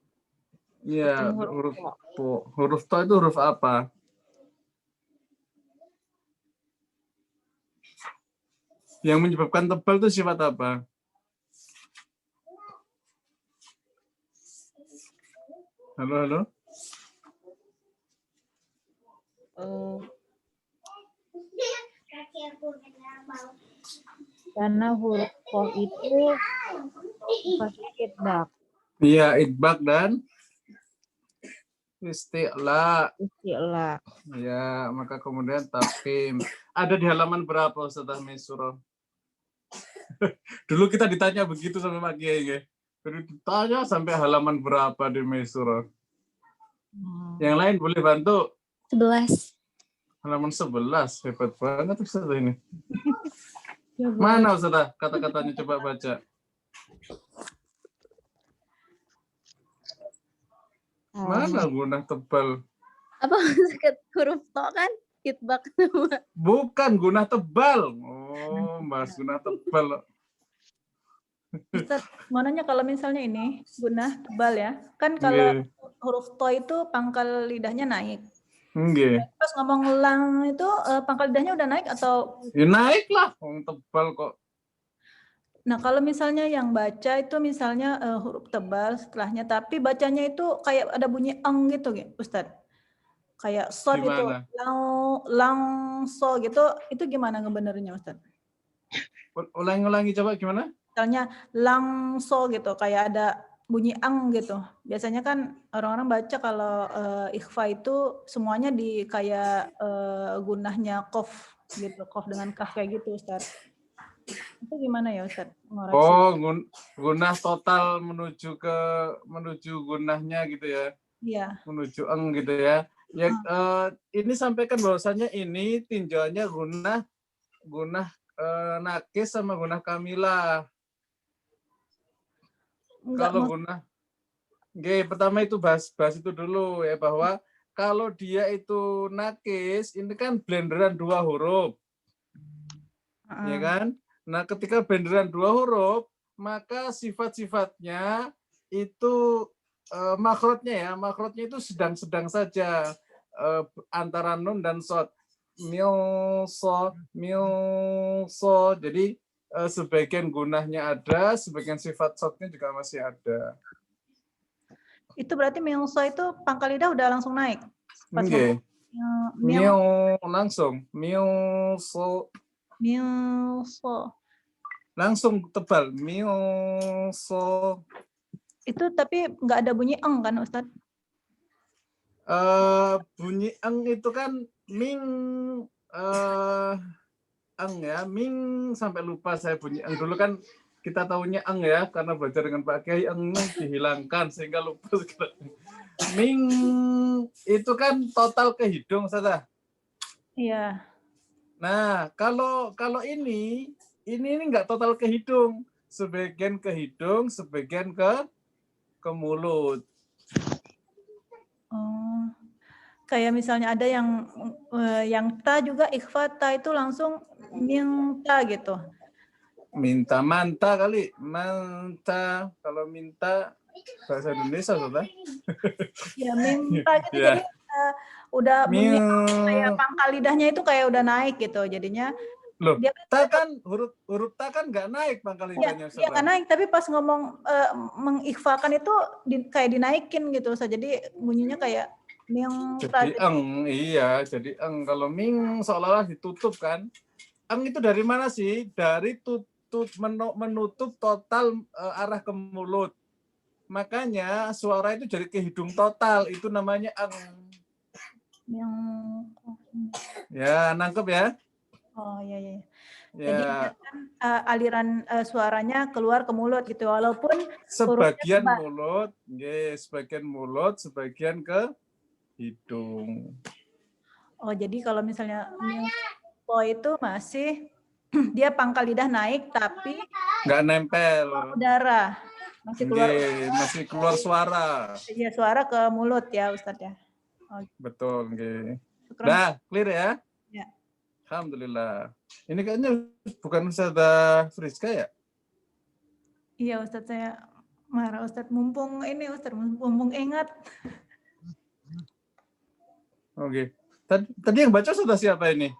Iya, huruf po. Huruf to itu huruf apa? Yang menyebabkan tebal itu sifat apa? Halo. Karena huruf po itu pasti idbak. Iya, idbak dan isti'la. Isti'la. Ya, maka kemudian tafhim. Ada di halaman berapa Ustazah Mesurah? Dulu kita ditanya begitu sama Pak Kiai ya. Ditanya sampai halaman berapa di Mesurah. Yang lain boleh bantu? 11. Halaman 11. Hebat banget Ustazah ini. Mana Ustazah? Kata-katanya coba baca. Mana gunah tebal? Apa huruf to kan? Itbak sama. Bukan gunah tebal. Oh, Mas gunah tebal. Ustaz, mau nanya kalau misalnya ini gunah tebal ya. Kan kalau huruf to itu pangkal lidahnya naik. Nggih. Pas ngomong lang itu pangkal lidahnya udah naik atau? Ya naik lah, tebal kok. Nah kalau misalnya yang baca itu misalnya huruf tebal setelahnya, tapi bacanya itu kayak ada bunyi eng gitu, Ustadz. Kayak so gitu, lang so gitu, itu gimana ngebenernya Ustadz? Ulangi coba gimana? Misalnya lang so gitu, kayak ada bunyi ang gitu. Biasanya kan orang-orang baca kalau ikhfa itu semuanya di kayak gunahnya qaf gitu, qaf dengan kaf kayak gitu, Ustaz. Itu gimana ya, Ustaz? Ngoreksi. Oh, gunah total menuju gunahnya gitu ya. Iya. Menuju eng gitu ya. Ya, ini sampaikan bahwasannya ini tinjauannya gunah nakis sama gunah kamilah. Enggak, Kalau gunah, pertama itu bahas itu dulu ya, bahwa kalau dia itu nakis, ini kan blenderan 2 huruf, ya kan? Nah, ketika blenderan 2 huruf, maka sifat-sifatnya itu makrotnya itu sedang-sedang saja antara nun dan sod. Milso. Jadi sebagian gunahnya ada, sebagian sifat sodnya juga masih ada. Itu berarti milso itu pangkal lidah udah langsung naik. Pas Oke. Langsung. Milso. Langsung tebal. Milso. Itu tapi nggak ada bunyi eng kan, Ustadz? Bunyi eng itu kan ming eng ya, ming sampai lupa saya bunyi eng. Dulu kan kita tahunya eng ya, karena belajar dengan Pak Kiai, eng dihilangkan sehingga lupa sekarang. Ming itu kan total ke hidung saja. Iya. Nah, kalau ini nggak total ke hidung, sebagian ke hidung, sebagian ke mulut. Oh, kayak misalnya ada yang ta juga ikhfa ta itu langsung minta gitu. Minta, manta kali, manta. Kalau minta bahasa Indonesia sudah. Ya minta gitu ya. Jadi udah bunyi kayak pangkal lidahnya itu kayak udah naik gitu. Jadinya loh, dia ta kan huruf ta kan nggak naik pangkal lidahnya. Iya nggak naik, tapi pas ngomong mengikhfakan itu kayak dinaikin gitu. Jadi bunyinya kayak ming. Jadi eng, iya. Jadi eng. Kalau ming seolah-olah ditutup kan. Eng itu dari mana sih? Dari menutup total arah ke mulut. Makanya suara itu jadi ke hidung total. Itu namanya eng. Ya, nangkep ya? Oh iya. Jadi kan aliran suaranya keluar ke mulut gitu, walaupun sebagian mulut, sebagian mulut, sebagian ke hidung. Oh, jadi kalau misalnya po itu masih dia pangkal lidah naik tapi nggak nempel udara, masih keluar suara. Iya, suara ke mulut ya, Ustadz ya. Oh. Betul, Dah, clear ya? Ya. Alhamdulillah. Ini kayaknya bukan Ustadzah Friska ya? Iya, Ustadz, saya marah Ustadz. Mumpung ingat. Oke. Tadi yang baca sudah siapa ini?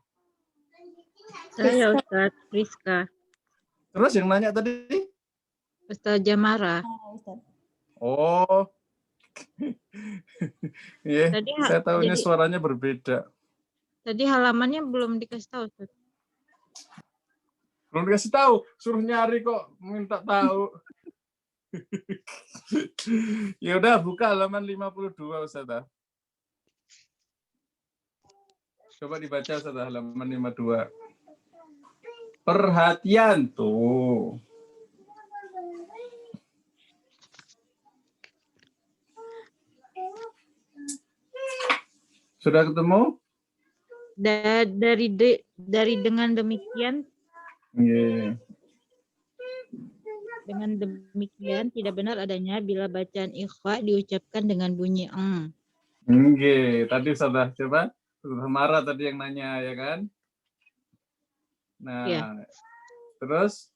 Saya Ustadz Friska. Terus yang nanya tadi? Ustadz Jamara. Oh. Iya, saya tahunya suaranya berbeda. Tadi halamannya belum dikasih tahu, Ustadz. Belum dikasih tahu, suruh nyari kok, minta tahu. Ya udah, buka halaman 52, Ustazah. Coba dibaca, Ustazah, halaman 52. Perhatian tuh. Sudah ketemu? Dari dengan demikian. Dengan demikian tidak benar adanya bila bacaan ikhfa diucapkan dengan bunyi eng. Tadi sudah coba marah tadi yang nanya ya kan? Nah, ya. Terus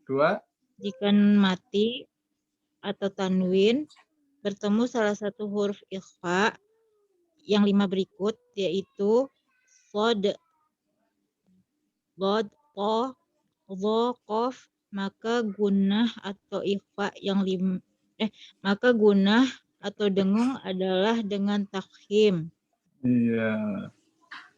2. Jika mati atau tanwin bertemu salah satu huruf ikhfa yang 5 berikut, yaitu sod, bod, to, dho, qaf, maka gunah atau ikhfa yang maka gunah atau dengung adalah dengan tafkhim. Iya.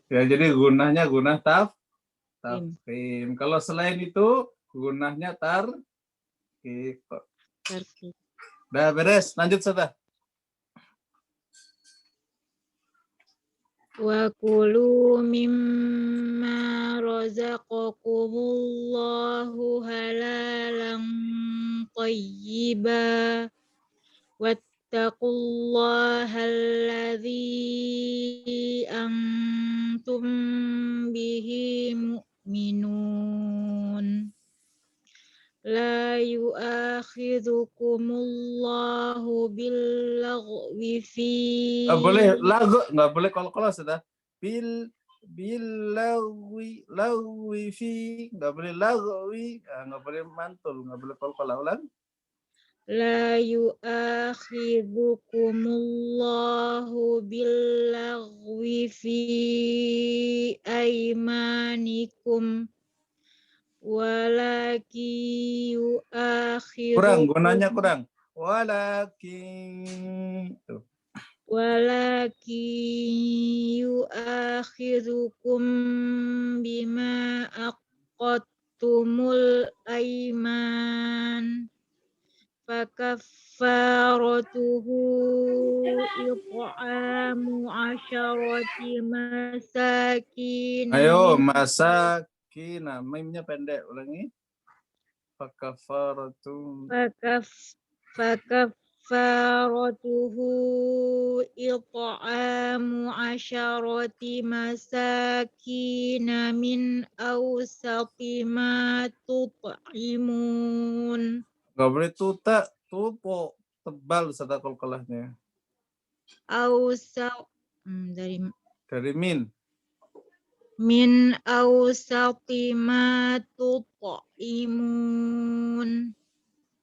Ya, jadi gunahnya gunah tafkhim. Kalau selain itu gunahnya tarqiq. sarfi. Udah beres, lanjut Ustazah. Wa kulu mimma razaqakumullahu halalan thayyiba wattaqullaha alladzi antum bihi mu'minun. La yu'akhidhukumullahu billaghwi fi Nggak boleh lagu, nggak boleh kalau sudah lagwi fi, nggak boleh lagwi, nggak boleh mantul, nggak boleh kalau ulang. La yu'akhidhukumullahu billaghwi fi aymanikum walaki Kurang, yu'akhidhukum gunanya kurang. Walakin tuh. Yu'akhidhukum bima aqadtumul aiman fakaffaratuhu it'amu 'asharati masakin Ayo, masakin, mimnya pendek, ulangi. Fakafaratum. Fakaffaratuhu it'amu 'asharati masakin min awsati ma tut'imun. Nggak boleh tupo, tebal Ustazah qalqalahnya. Dari min awsati ma tut'imun.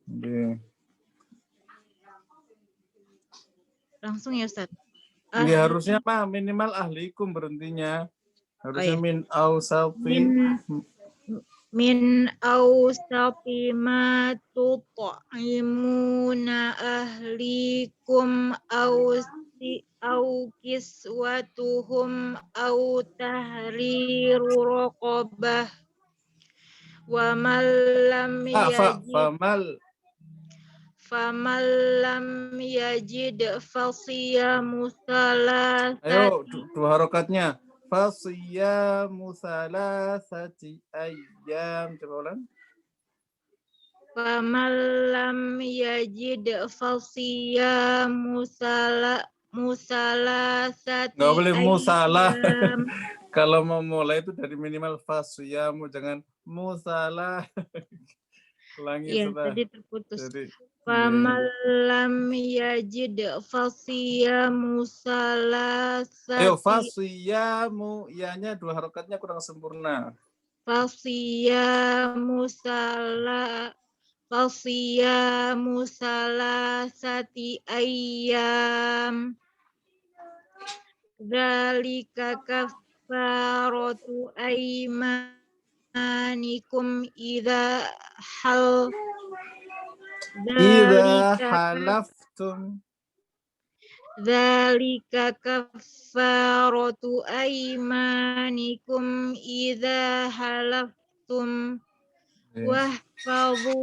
Okay. Langsung ya Ustaz. Ya, harusnya apa? Minimal ahlikum berhentinya. Harusnya min awsati. Min awsati ma tut'imuna ahlikum au kiswatuhum au tahriru raqabah wa man lam yajid fasiyamu salasati. Ayo, dua harokatnya. Fasiyamu salasati ayyam. Coba ulang. Faman lam yajid fasiyamu salasati Nggak boleh musalah. ayyam. Kalau mau mulai itu dari minimal fasiyamu, jangan musalah. Ulangi Iya, sudah. tadi terputus. Jadi, Faman lam yajid fasiyamu salasati. ayo, fasiyamu, ianya dua harokatnya kurang sempurna. Fasiyamu salasati ayyam. Dzalika kaffaratu aymanikum idza halaftum. Dzalika kaffaratu aymanikum idza halaftum wahfazu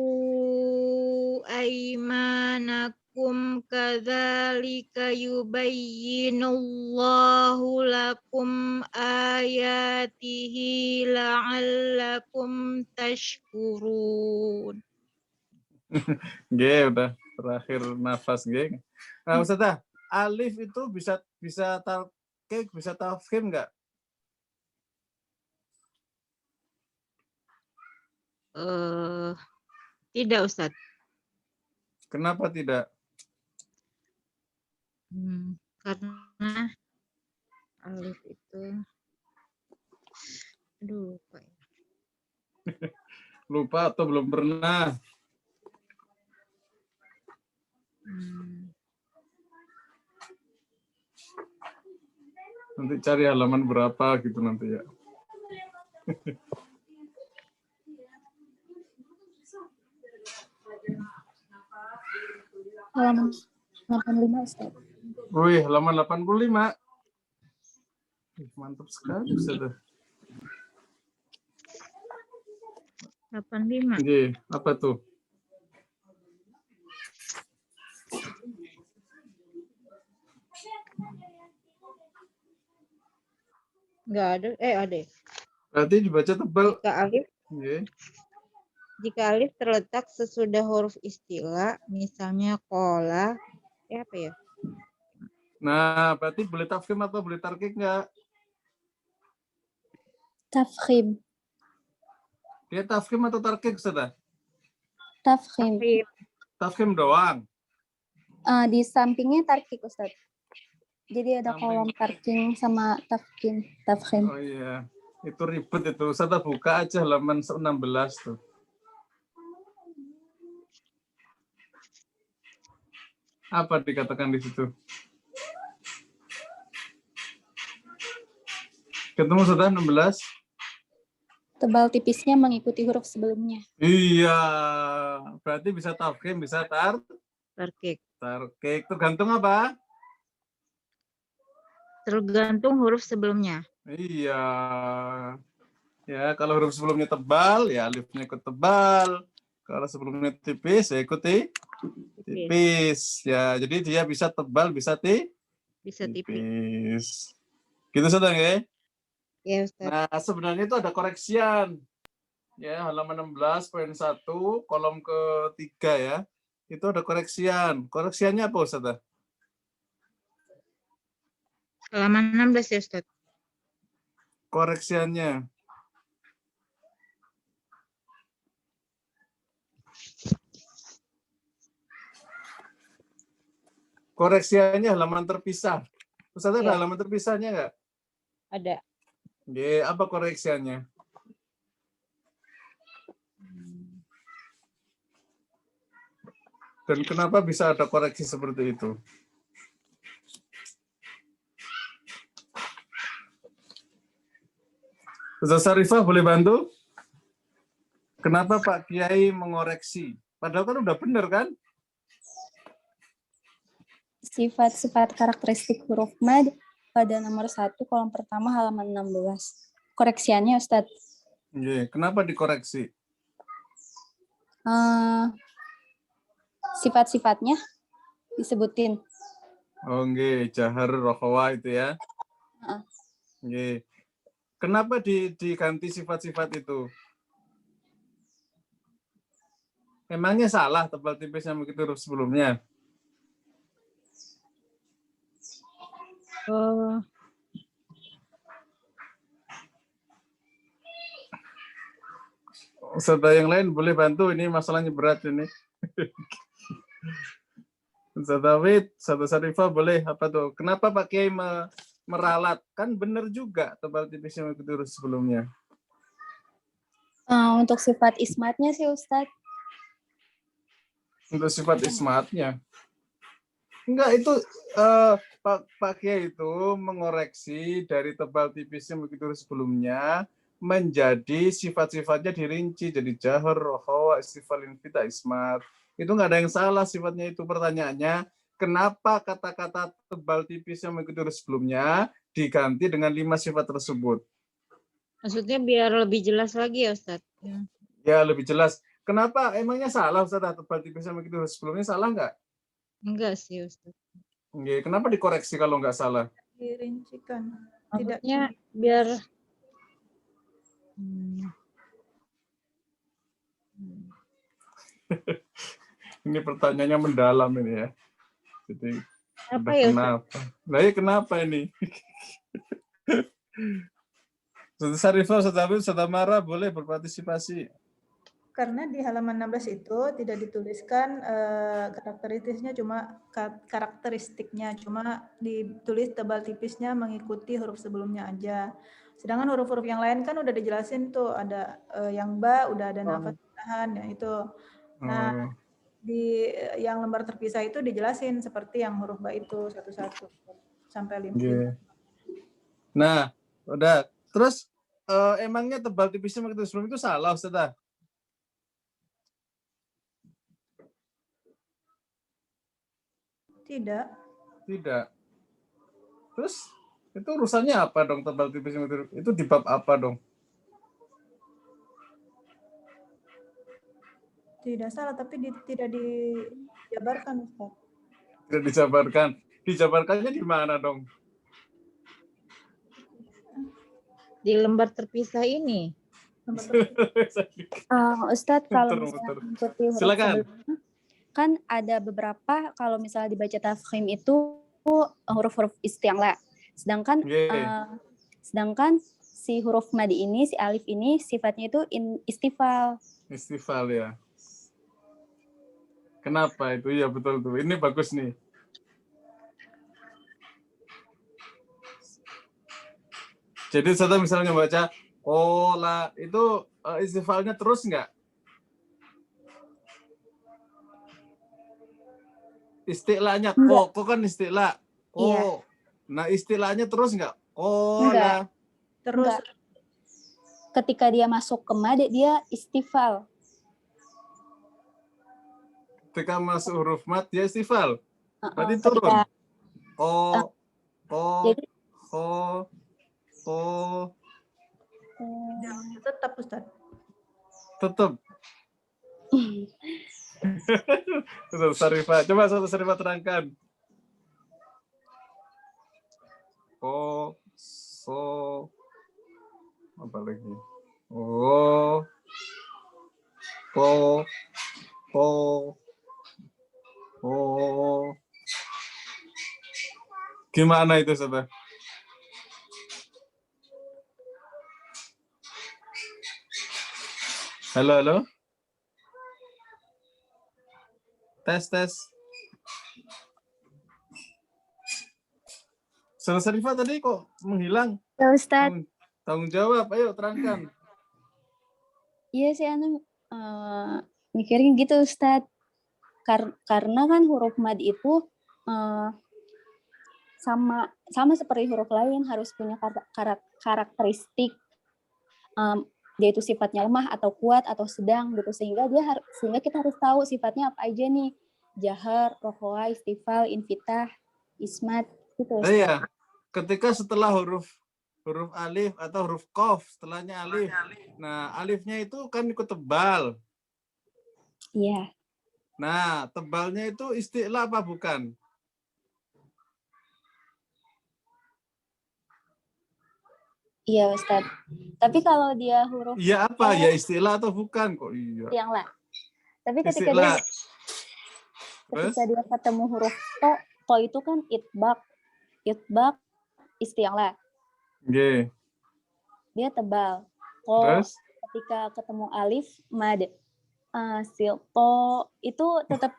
aymanakum kadzalika yubayyinullahu lakum ayatihi la'allakum tashkurun. Udah terakhir nafas, geng. Nah, Ustazah, alif itu bisa talqiq, bisa tafkhim nggak? Tidak, Ustaz. Kenapa tidak? Karena alif itu, aduh, lupa ya. Lupa atau belum pernah? Nanti cari halaman berapa gitu nanti ya. Halaman 85, Ustaz. Wih, halaman 85. Mantap sekali, Ustaz. 85. Oke, apa tuh? Enggak ada. Ada. Berarti dibaca tebal. Jika alif Nggih. Jika alif terletak sesudah huruf istilah, misalnya kola, apa ya? Nah, berarti boleh tafkhim atau boleh tarkik enggak? Tafkhim. Dia tafkhim atau tarkik, Ustaz? Tafkhim. Tafkhim. Tafkhim doang. Di sampingnya tarkik, Ustaz. Jadi ada Samping. kolom tarking sama tafkhim. Tafkhim. Oh iya. Itu ribet itu. Ustaz buka aja halaman 16 tuh. Apa dikatakan di situ? Ketemu sudah 16? Tebal tipisnya mengikuti huruf sebelumnya. Iya. Berarti bisa tafkhim, bisa Tarkik. tarkik. Tergantung apa? Tergantung huruf sebelumnya. Iya. Ya, kalau huruf sebelumnya tebal, ya alifnya ikut tebal. Kalau sebelumnya tipis, ya ikuti tipis. Ya, jadi dia bisa tebal, bisa Bisa tipis. tipis. Gitu sedang ya? Ya, Ustaz. Nah, sebenarnya itu ada koreksian. Ya, halaman 16.1, kolom ketiga ya. Itu ada koreksian. Koreksiannya apa, Ustaz? Halaman 16 ya, Ustaz. Koreksiannya. Koreksiannya halaman terpisah. Ustaz ada Ya. halaman terpisahnya nggak? Ada. Oke, apa koreksiannya? Dan kenapa bisa ada koreksi seperti itu? Ustaz Sarifah boleh bantu? Kenapa Pak Kiai mengoreksi? Padahal kan udah benar kan? Sifat-sifat karakteristik huruf mad pada nomor 1 kolom pertama halaman 16. Koreksiannya, Ustadz. Oke, kenapa dikoreksi? Sifat-sifatnya disebutin. Oh, nggih, jahar rohawa itu ya. Nggih. Kenapa diganti sifat-sifat itu? Emangnya salah tebal tipisnya begitu huruf sebelumnya? Ustaz yang lain boleh bantu, ini masalahnya berat ini. Ustaz David, Ustaz Sarifah boleh apa tuh? Kenapa Pak Kiai meralat? Kan benar juga tebal tipisnya begitu huruf sebelumnya. Untuk sifat ismatnya sih, Ustadz. Untuk sifat ismatnya. Enggak, itu Pak Kiai itu mengoreksi dari tebal tipisnya begitu sebelumnya menjadi sifat-sifatnya dirinci jadi jahar, rohawa, istifalin, fita, ismat. Itu nggak ada yang salah sifatnya itu. Pertanyaannya, kenapa kata-kata tebal tipisnya begitu sebelumnya diganti dengan 5 sifat tersebut? Maksudnya biar lebih jelas lagi ya, Ustaz. Ya, lebih jelas. Kenapa? Emangnya salah, Ustaz? Tebal tipisnya begitu sebelumnya salah nggak? Enggak sih, Ustaz. Oke, kenapa dikoreksi kalau nggak salah? Dirincikan. Maksudnya biar Ini pertanyaannya mendalam ini ya. Jadi apa ya, Ustaz? kenapa? Nah, ya kenapa ini? Ustaz Sarifah, Ustaz Habib, Ustaz Amara boleh berpartisipasi. Karena di halaman 16 itu tidak dituliskan karakteristiknya cuma ditulis tebal tipisnya mengikuti huruf sebelumnya aja. Sedangkan huruf-huruf yang lain kan udah dijelasin tuh, ada yang ba udah ada nafas tahan ya itu. Nah, di yang lembar terpisah itu dijelasin seperti yang huruf ba itu satu-satu sampai 5. Yeah. Nah, udah. Terus emangnya tebal tipisnya begitu sebelum itu salah, Ustaz? Tidak. Tidak. Terus itu urusannya apa dong tebal tipis itu di bab apa dong? Tidak salah, tapi tidak dijabarkan, Ustaz. Tidak dijabarkan. Dijabarkannya di mana dong? Di lembar terpisah ini. Ustadz, kalau Muter, misalnya muter. mengikuti huruf Silakan. sebelumnya, kan ada beberapa kalau misalnya dibaca tafkhim itu huruf-huruf isti'la. Sedangkan sedangkan si huruf madi ini, si alif ini sifatnya itu istifal. Istifal ya. Kenapa itu? Ya betul tuh. Ini bagus nih. Jadi saya misalnya baca kola itu istifalnya terus nggak? Istilahnya kok kan istilah. Iya. Nah istilahnya terus nggak? Enggak. Kola. Terus Enggak. Ketika dia masuk ke mad, dia istifal. Ketika masuk huruf mat dia istifal. Berarti Ketika turun. jadi tetap Ustaz. Tetap. Ustaz Sarifah. Coba Ustaz Sarifah terangkan. Apa lagi? Gimana itu, Ustaz? Halo. Tes. Ustaz Sarifah tadi kok menghilang? ya Ustadz, Tanggung jawab, ayo terangkan. iya sih mikirnya gitu Ustadz. Karena kan huruf mad itu sama seperti huruf lain harus punya karakteristik dia itu sifatnya lemah atau kuat atau sedang gitu, sehingga kita harus tahu sifatnya apa aja nih, jahar, rohoa, istifal, infitah, ismat gitu. Iya, ketika setelah huruf alif atau huruf qaf setelahnya alif, nah alifnya itu kan ikut tebal. Iya. Nah tebalnya itu isti'la apa bukan? Iya Ustaz. Tapi kalau dia huruf Iya apa? Ya isti'la atau bukan kok? Iya. yang lah. Tapi ketika Isti'la. dia ketemu huruf to itu kan itbaq isti'la. Oke. Dia tebal. Terus? Ketika ketemu alif mad. Silto itu tetap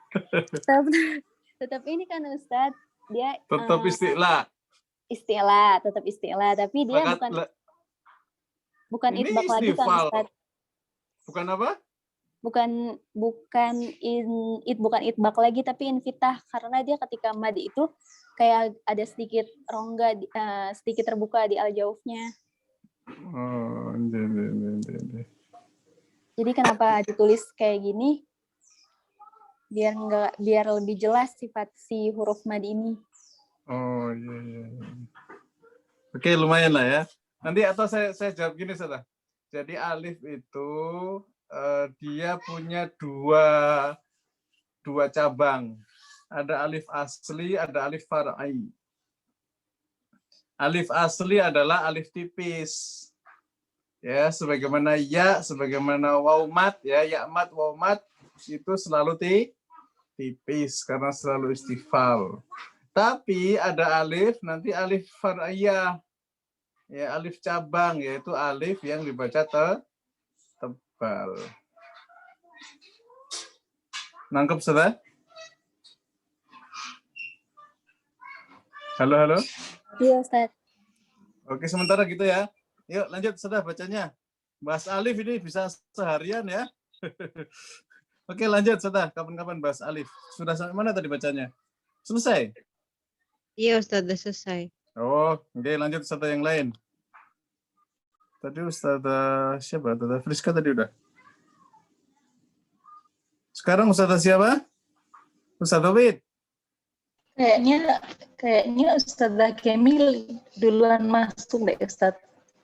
ini kan Ustaz. Dia Tetap isti'la. Tetap isti'la, tapi dia bukan itbaq lagi kan Ustaz. Bukan apa? Bukan itbaq lagi tapi infitah, karena dia ketika mad itu kayak ada sedikit rongga sedikit terbuka di al-jaufnya. Oh, Jadi kenapa ditulis kayak gini? Biar lebih jelas sifat si huruf mad ini. Oh iya. Oke, lumayan lah ya. Nanti atau saya jawab gini saja. Jadi alif itu dia punya dua cabang. Ada alif asli, ada alif far'i. Alif asli adalah alif tipis. Ya, sebagaimana ya, sebagaimana waw mat ya, ya mat, waw mat itu selalu tipis karena selalu istifal. Tapi ada alif, nanti alif far'iyah. Ya, alif cabang, yaitu alif yang dibaca tebal. Nangkep sudah? Halo? Iya, Ustaz. Oke, sementara gitu ya. Yuk, lanjut sudah bacanya. Bahas alif ini bisa seharian ya. Oke, lanjut sudah. Kapan-kapan bahas alif. Sudah sampai mana tadi bacanya? Selesai? Iya Ustaz, udah selesai. Oh, oke, lanjut Ustazah yang lain. Tadi Ustazah siapa? Ustazah Friska tadi udah. Sekarang Ustazah siapa? Ustazah Wid. Kayaknya Ustazah Kemil duluan masuk deh Ustaz.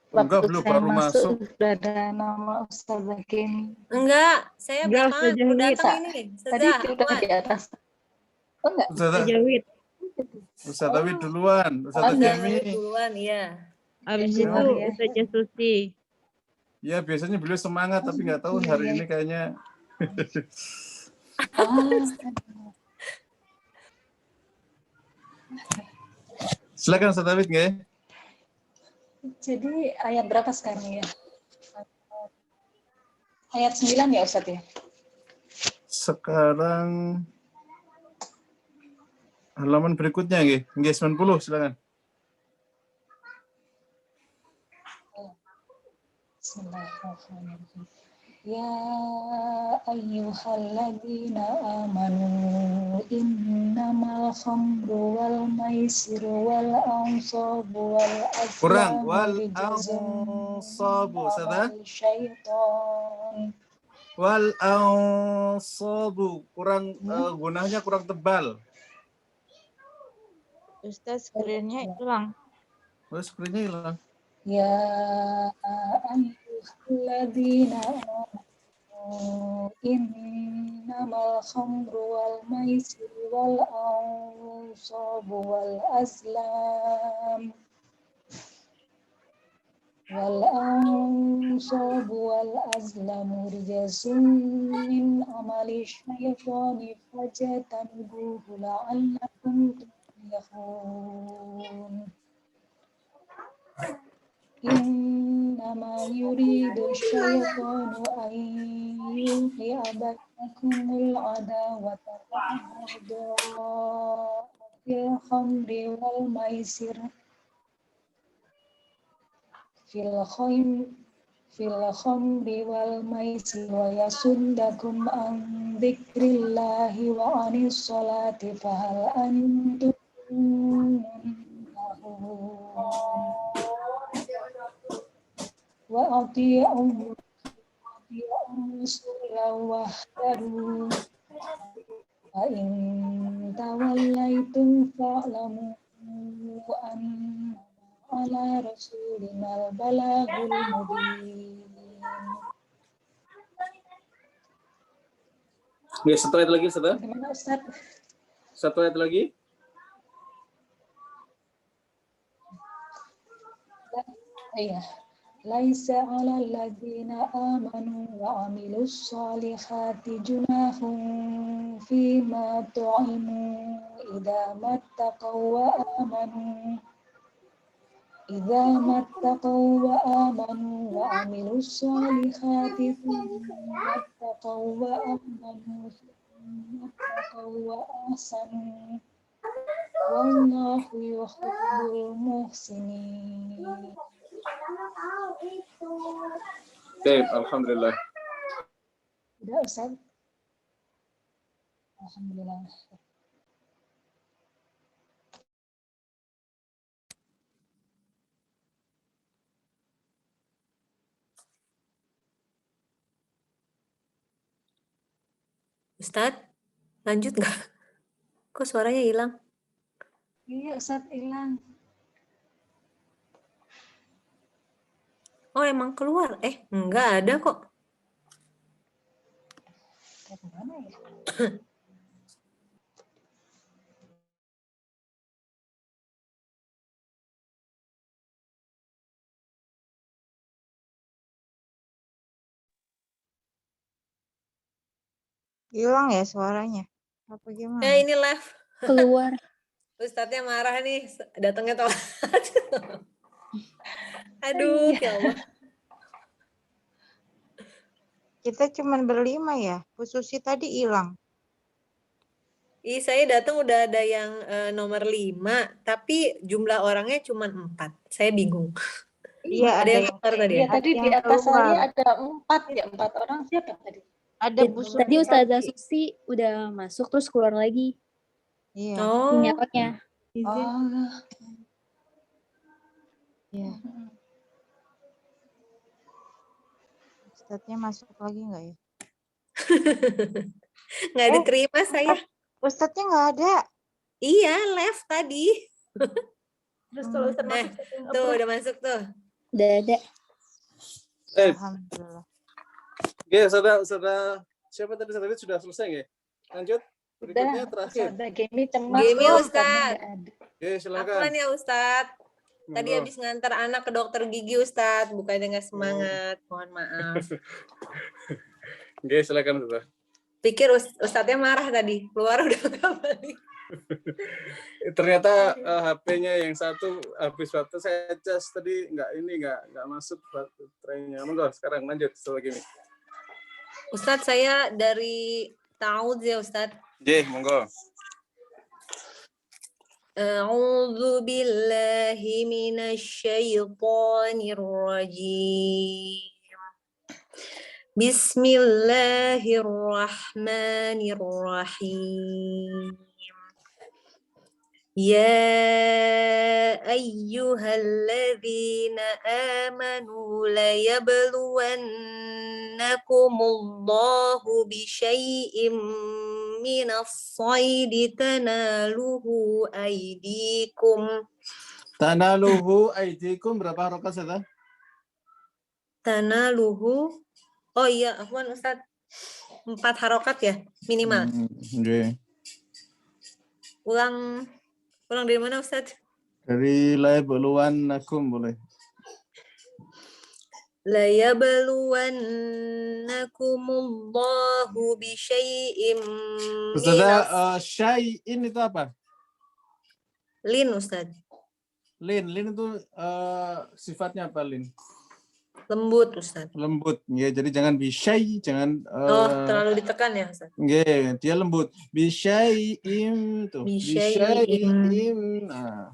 Enggak, belum, baru masuk. Udah ada nama Ustazah Kemil. Enggak, saya belakangan baru datang ini. Tadi udah di atas. Oh enggak? Ustazah Wid duluan. Ustazah Kemil. Duluan, iya. Habis Ya, itu keluar ya. Ustazah Susi. Ya biasanya beliau semangat tapi nggak tahu hari ini kayaknya. Silakan Ustaz David nggak ya? Jadi ayat berapa sekarang ya? Ayat 9 ya Ustaz ya? Sekarang halaman berikutnya nggih, 90 silakan. Bismillahirrahmanirrahim. Ya ayyuhalladzina amanu innamal khamru wal maisiru wal ansabu wal Kurang azlamu wal rijzun ansabu sada amali syaitan. wal ansabu kurang gunanya kurang tebal. Ustaz screen-nya hilang. Oh, screen-nya hilang. Ya ayyuhalladzina amanu innamal khamru wal maisiru wal ansabu wal azlam rijzun min amali syaitani fajtanibuhu la'allakum tuflihun. Innama yuridu syaitanu an yuqi'a bainakumul adawata wal baghdha'a fil khamri wal maisir wa yasuddakum an dzikrillahi wa anis sholati fahal antum muntahun. Wa ati'u rusula wahdaru fa in tawallaitum fa'lamu anna ala rasulinal balagul mubin. Ya, satu ayat lagi, Ustaz. Gimana Ustaz? Satu ayat lagi. Iya. Laisa 'alal ladzina amanu wa 'amilus shalihati junahum fima tu'imu idza mattaqaw wa amanu wa 'amilus shalihati thumma mattaqaw wa ahsanu wallahu yuhibbul muhsinin. Baik, alhamdulillah. Udah Ustaz? Alhamdulillah. Ustadz, lanjut nggak? Kok suaranya hilang? Iya Ustaz, hilang. Oh, emang keluar? Nggak ada kok. Kayak mana ya? Hilang ya suaranya. Apa gimana? Ini live. Keluar. Ustadznya marah nih, datangnya telat. Aduh, ya Allah. Kita cuman berlima ya. Bu Susi tadi hilang. Saya datang udah ada yang nomor 5, tapi jumlah orangnya cuma 4. Saya bingung. Iya, ada yang keluar tadi ya? Iya, tadi di atas saya ada 4 ya, 4 orang. Siapa tadi? Ada Bu Susi. Tadi Ustazah Susi udah masuk terus keluar lagi. Iya. Oh, Sinyalnya. Oh, Iya. Ustadznya masuk lagi nggak ya? nggak diterima saya. Ustadznya nggak ada. Iya, left tadi. Terus kalau Ustaz masuk Tuh, udah masuk tuh. Udah ada. Alhamdulillah. Oke, saudara siapa tadi Ustaz David sudah selesai nggak? Lanjut. Berikutnya terakhir. Ada Gemi cemas. Gemi loh, Ustaz. karena nggak ada. Oke, silakan. Apaan ya Ustadz? Tadi Monggo. habis ngantar anak ke dokter gigi Ustadz, bukannya nggak semangat. Mohon maaf. Oke, silakan Ustaz. Pikir Ustadznya marah tadi, keluar udah nggak balik. Ternyata HP-nya yang satu habis waktu saya cas tadi nggak masuk baterainya. Monggo sekarang lanjut lagi nih. Ustadz, saya dari Ta'awudz ya Ustadz. Nggih, monggo. A'udzu billahi minasyaitonir rajim. Bismillahirrahmanirrahim. Ya ayyuhalladzina amanu la yabluwannakumullahu bisyai'im minas saidi tanaluhu aydikum. Tanaluhu aidikum berapa harokat Ustaz? Tanaluhu. Oh iya, afwan Ustaz. 4 harokat ya minimal. Nggih. Ulang dari mana Ustaz? Dari la yabluwannakum boleh. La yabluwannakumullahu bisyai'im Ustaz, syai'in itu apa? Lin Ustaz. Lin itu sifatnya apa Lin? Lembut Ustaz. Lembut. Ya, jadi jangan bisyai, jangan Terlalu ditekan ya Ustaz. nggih, dia lembut. Bisyai'im tuh. Bisyai'im. Nah.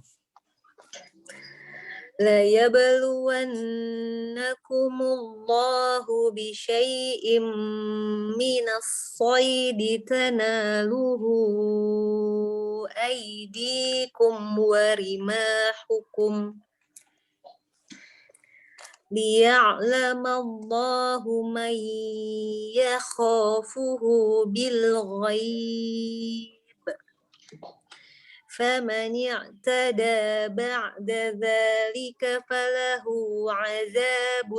La yabluwannakumullahu bisyai'im minas saydi tanaluhu aydikum wa rimahukum liya'lamallahu man yakhafuhu bil ghaib. فمن اعتدى بعد ذلك فله عذاب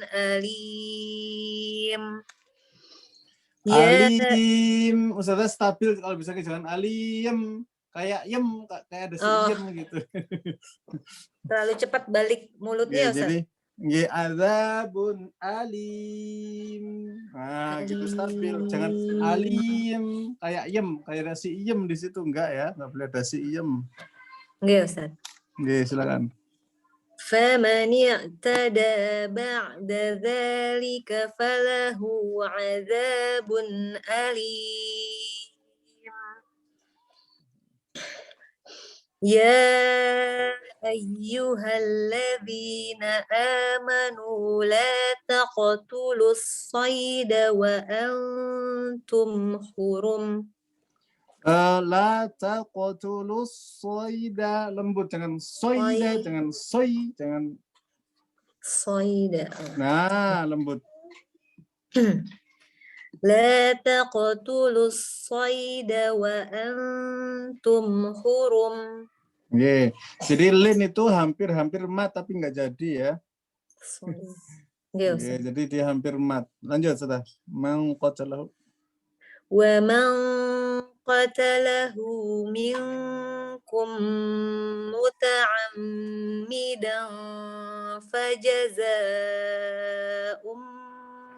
أليم. Alim, Ustazah stabil kalau bisa jangan alim, kayak kayak ada siem gitu. Terlalu cepat balik mulutnya Ustaz. Jadi azabun alim. Nah, gitu stabil. Jangan alim kayak kayak ada si iem di situ enggak ya? Enggak boleh ada si iem. Enggak, Ustaz. Nggih, silakan. فَمَنِ اعْتَدَى بَعْدَ ذَلِكَ فَلَهُ عَذَابٌ أَلِيمٌ. يَا أَيُّهَا الَّذِينَ آمَنُوا لَا تَقْتُلُوا الصَّيْدَ وَأَنْتُمْ حُرُمٌ. La taqtulus soida, lembut, jangan soida, jangan jangan soida. Nah, lembut. La taqtulus soida wa antum hurum. Jadi lin itu hampir mat tapi nggak jadi ya. Jadi dia hampir mat. Lanjut sudah. Mangqatalahu. Wa man qatalahu minkum muta'ammidan fajaza'um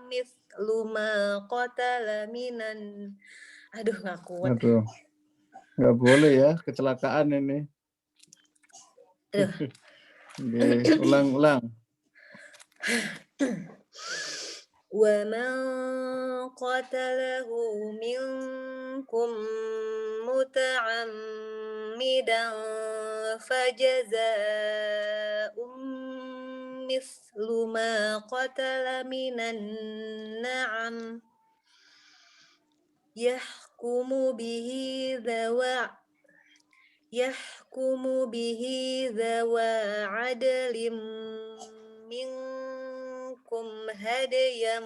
mithlu ma qatala minan. Aduh, nggak kuat. Aduh, nggak boleh ya, kecelakaan ini. Ulang. Wa man qatalahu minkum muta'ammidan fajaza'um mithlu ma qatala minan na'am yahkumu bihi dhawa adlim minkum hadayan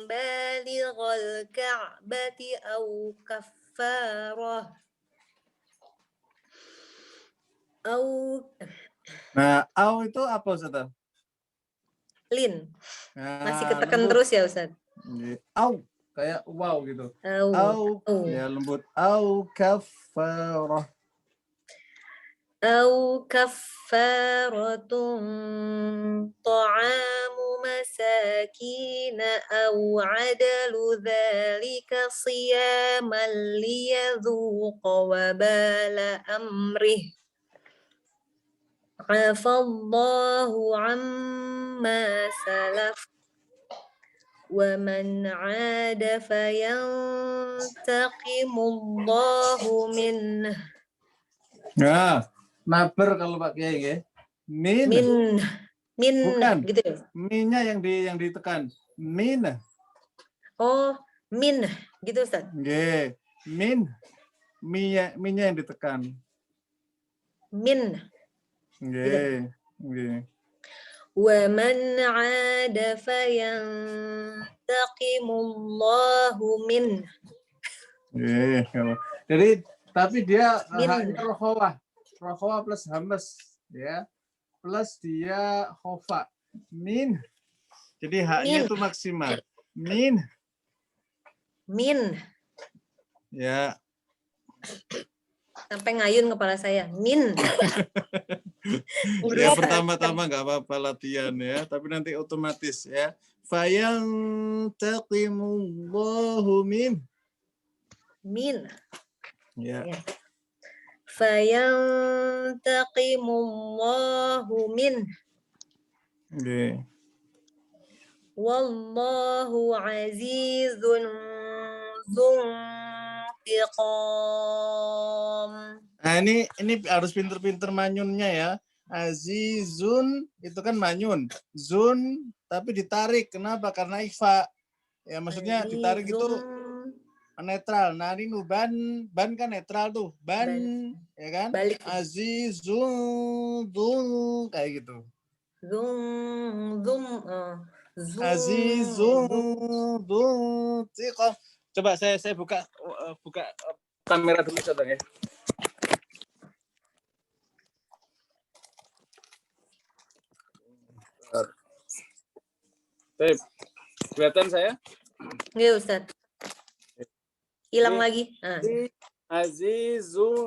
balighal ka'bati aw kaffarah. Nah, au itu apa Ustaz? Lin. Nah, masih ketekan terus ya Ustaz? Au, kayak wow gitu. Au. Ya lembut. Au kaffarah. أو كفارة طعام مساكين أو عدل ذلك صياما ليذوق وبال أمره عفى الله عما سلف ومن عاد فينتقم الله منه. Nah, naber kalau Pak Kiai ya. Min. Bukan gitu ya. Minnya yang ditekan. Min. Oh, min gitu Ustaz. Nggih. Min. Minnya yang ditekan. Min. Nggih. Nggih. Wa man 'ada fayantakimullahu min. Nggih. Jadi tapi dia haknya rokhawah plus hamas ya. Plus dia khofa. Min. Jadi haknya itu maksimal. Min. Ya. Sampai ngayun kepala saya. Min. Ya pertama-tama nggak apa-apa latihan ya, tapi nanti otomatis ya. Fayantaqimullahu min. Ya. Fayantaqimullahu min. Oke. Wallahu azizun dzuntiqam. Nah, ini harus pinter-pinter manyunnya ya. Azizun itu kan manyun. Zun tapi ditarik. Kenapa? Karena ikhfa. Ya maksudnya ditarik itu netral. Nah ini ban kan netral tuh. Ban. Ya kan? Balik. Azizun kayak gitu. Azizun dzuntiqam. Coba saya buka kamera dulu Ustaz ya. Baik. Kelihatan saya? Nggak Ustaz. Hilang lagi. Azizun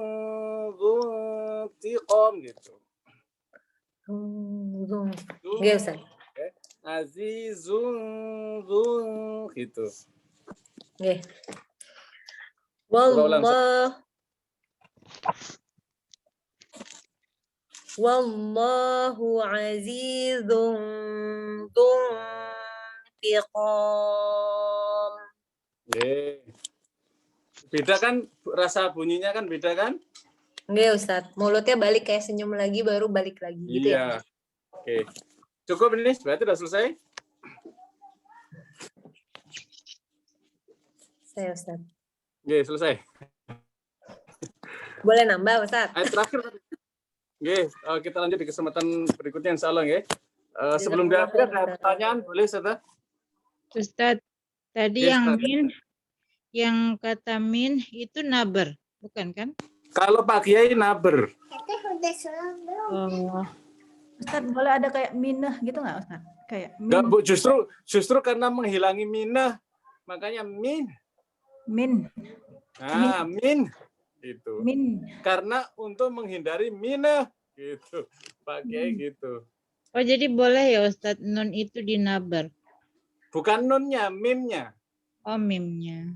dzuntiqam gitu. Nggak Ustaz. Azizun gitu. Nggih. Wallahu azizun dzuntiqam. Beda kan rasa bunyinya kan beda kan? Nggih Ustaz. Mulutnya balik kayak senyum lagi baru balik lagi gitu ya. Oke. Cukup ini berarti sudah selesai? Saya Ustaz. Oke, selesai. Boleh nambah Ustaz? Ayat terakhir. Oke, kita lanjut di kesempatan berikutnya insyaallah ya. Sebelum ada pertanyaan boleh Ustaz? Ustaz, tadi Yes, yang Ustaz. min, yang kata min itu naber, bukan kan? Kalau Pak Kiai naber. Oh, Ustaz, boleh ada kayak minah gitu nggak Ustaz? Kayak Enggak, Bu, justru karena menghilangi minah, makanya min. min. Nah, min. Gitu. Min. Karena untuk menghindari minah gitu. Pak Kiai gitu. oh jadi boleh ya Ustaz, nun itu dinaber. Bukan nunnya, mimnya. Oh mimnya.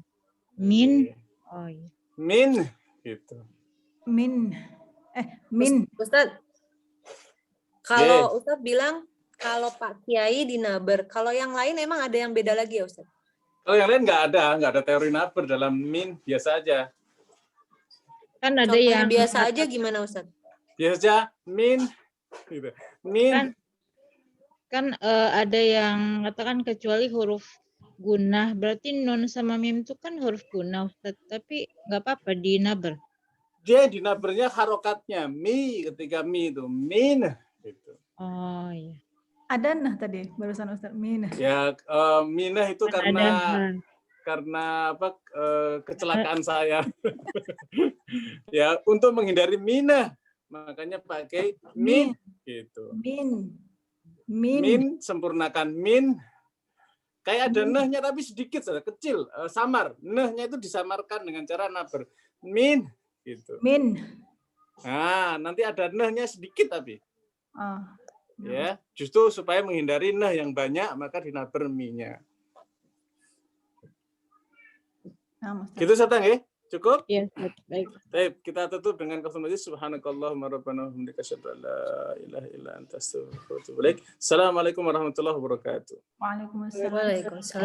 Min. Oh iya. Min gitu. Min. Min. Ustaz. Kalau Ustaz bilang kalau Pak Kiai dinaber, kalau yang lain emang ada yang beda lagi ya Ustaz? Kalau yang lain nggak ada teori naber dalam min, biasa aja. Kan ada Contohnya yang biasa aja gimana Ustaz? Biasa aja, min, gitu. Min, kan ada yang katakan kecuali huruf gunah, berarti nun sama mim itu kan huruf gunah Ustaz, tapi nggak apa-apa dinaber. dia di nabernya harokatnya, mi, ketika mi itu, min, gitu. Oh iya. Ada nah tadi barusan Ustaz min. Ya, minah itu Kan karena apa kecelakaan saya. Ya, untuk menghindari minah, makanya pakai min, gitu. Min. Min, sempurnakan min. Kayak ada nehnya tapi sedikit, kecil, samar. Nehnya itu disamarkan dengan cara naber. Min, gitu. Min. Nah, nanti ada nah-nya sedikit tapi. Ah, Ya, justru supaya menghindari nah yang banyak maka dinaber mi-nya. nah, Ustaz. Gitu Satang ya? Cukup? Iya, baik. Baik, kita tutup dengan kafir majlis. Subhanakallahumma rabbana wa bihamdika asyhadu an la ilaha illa anta astaghfiruka wa atubu ilaik. Assalamualaikum warahmatullahi wabarakatuh. Waalaikumsalam. Waalaikumsalam.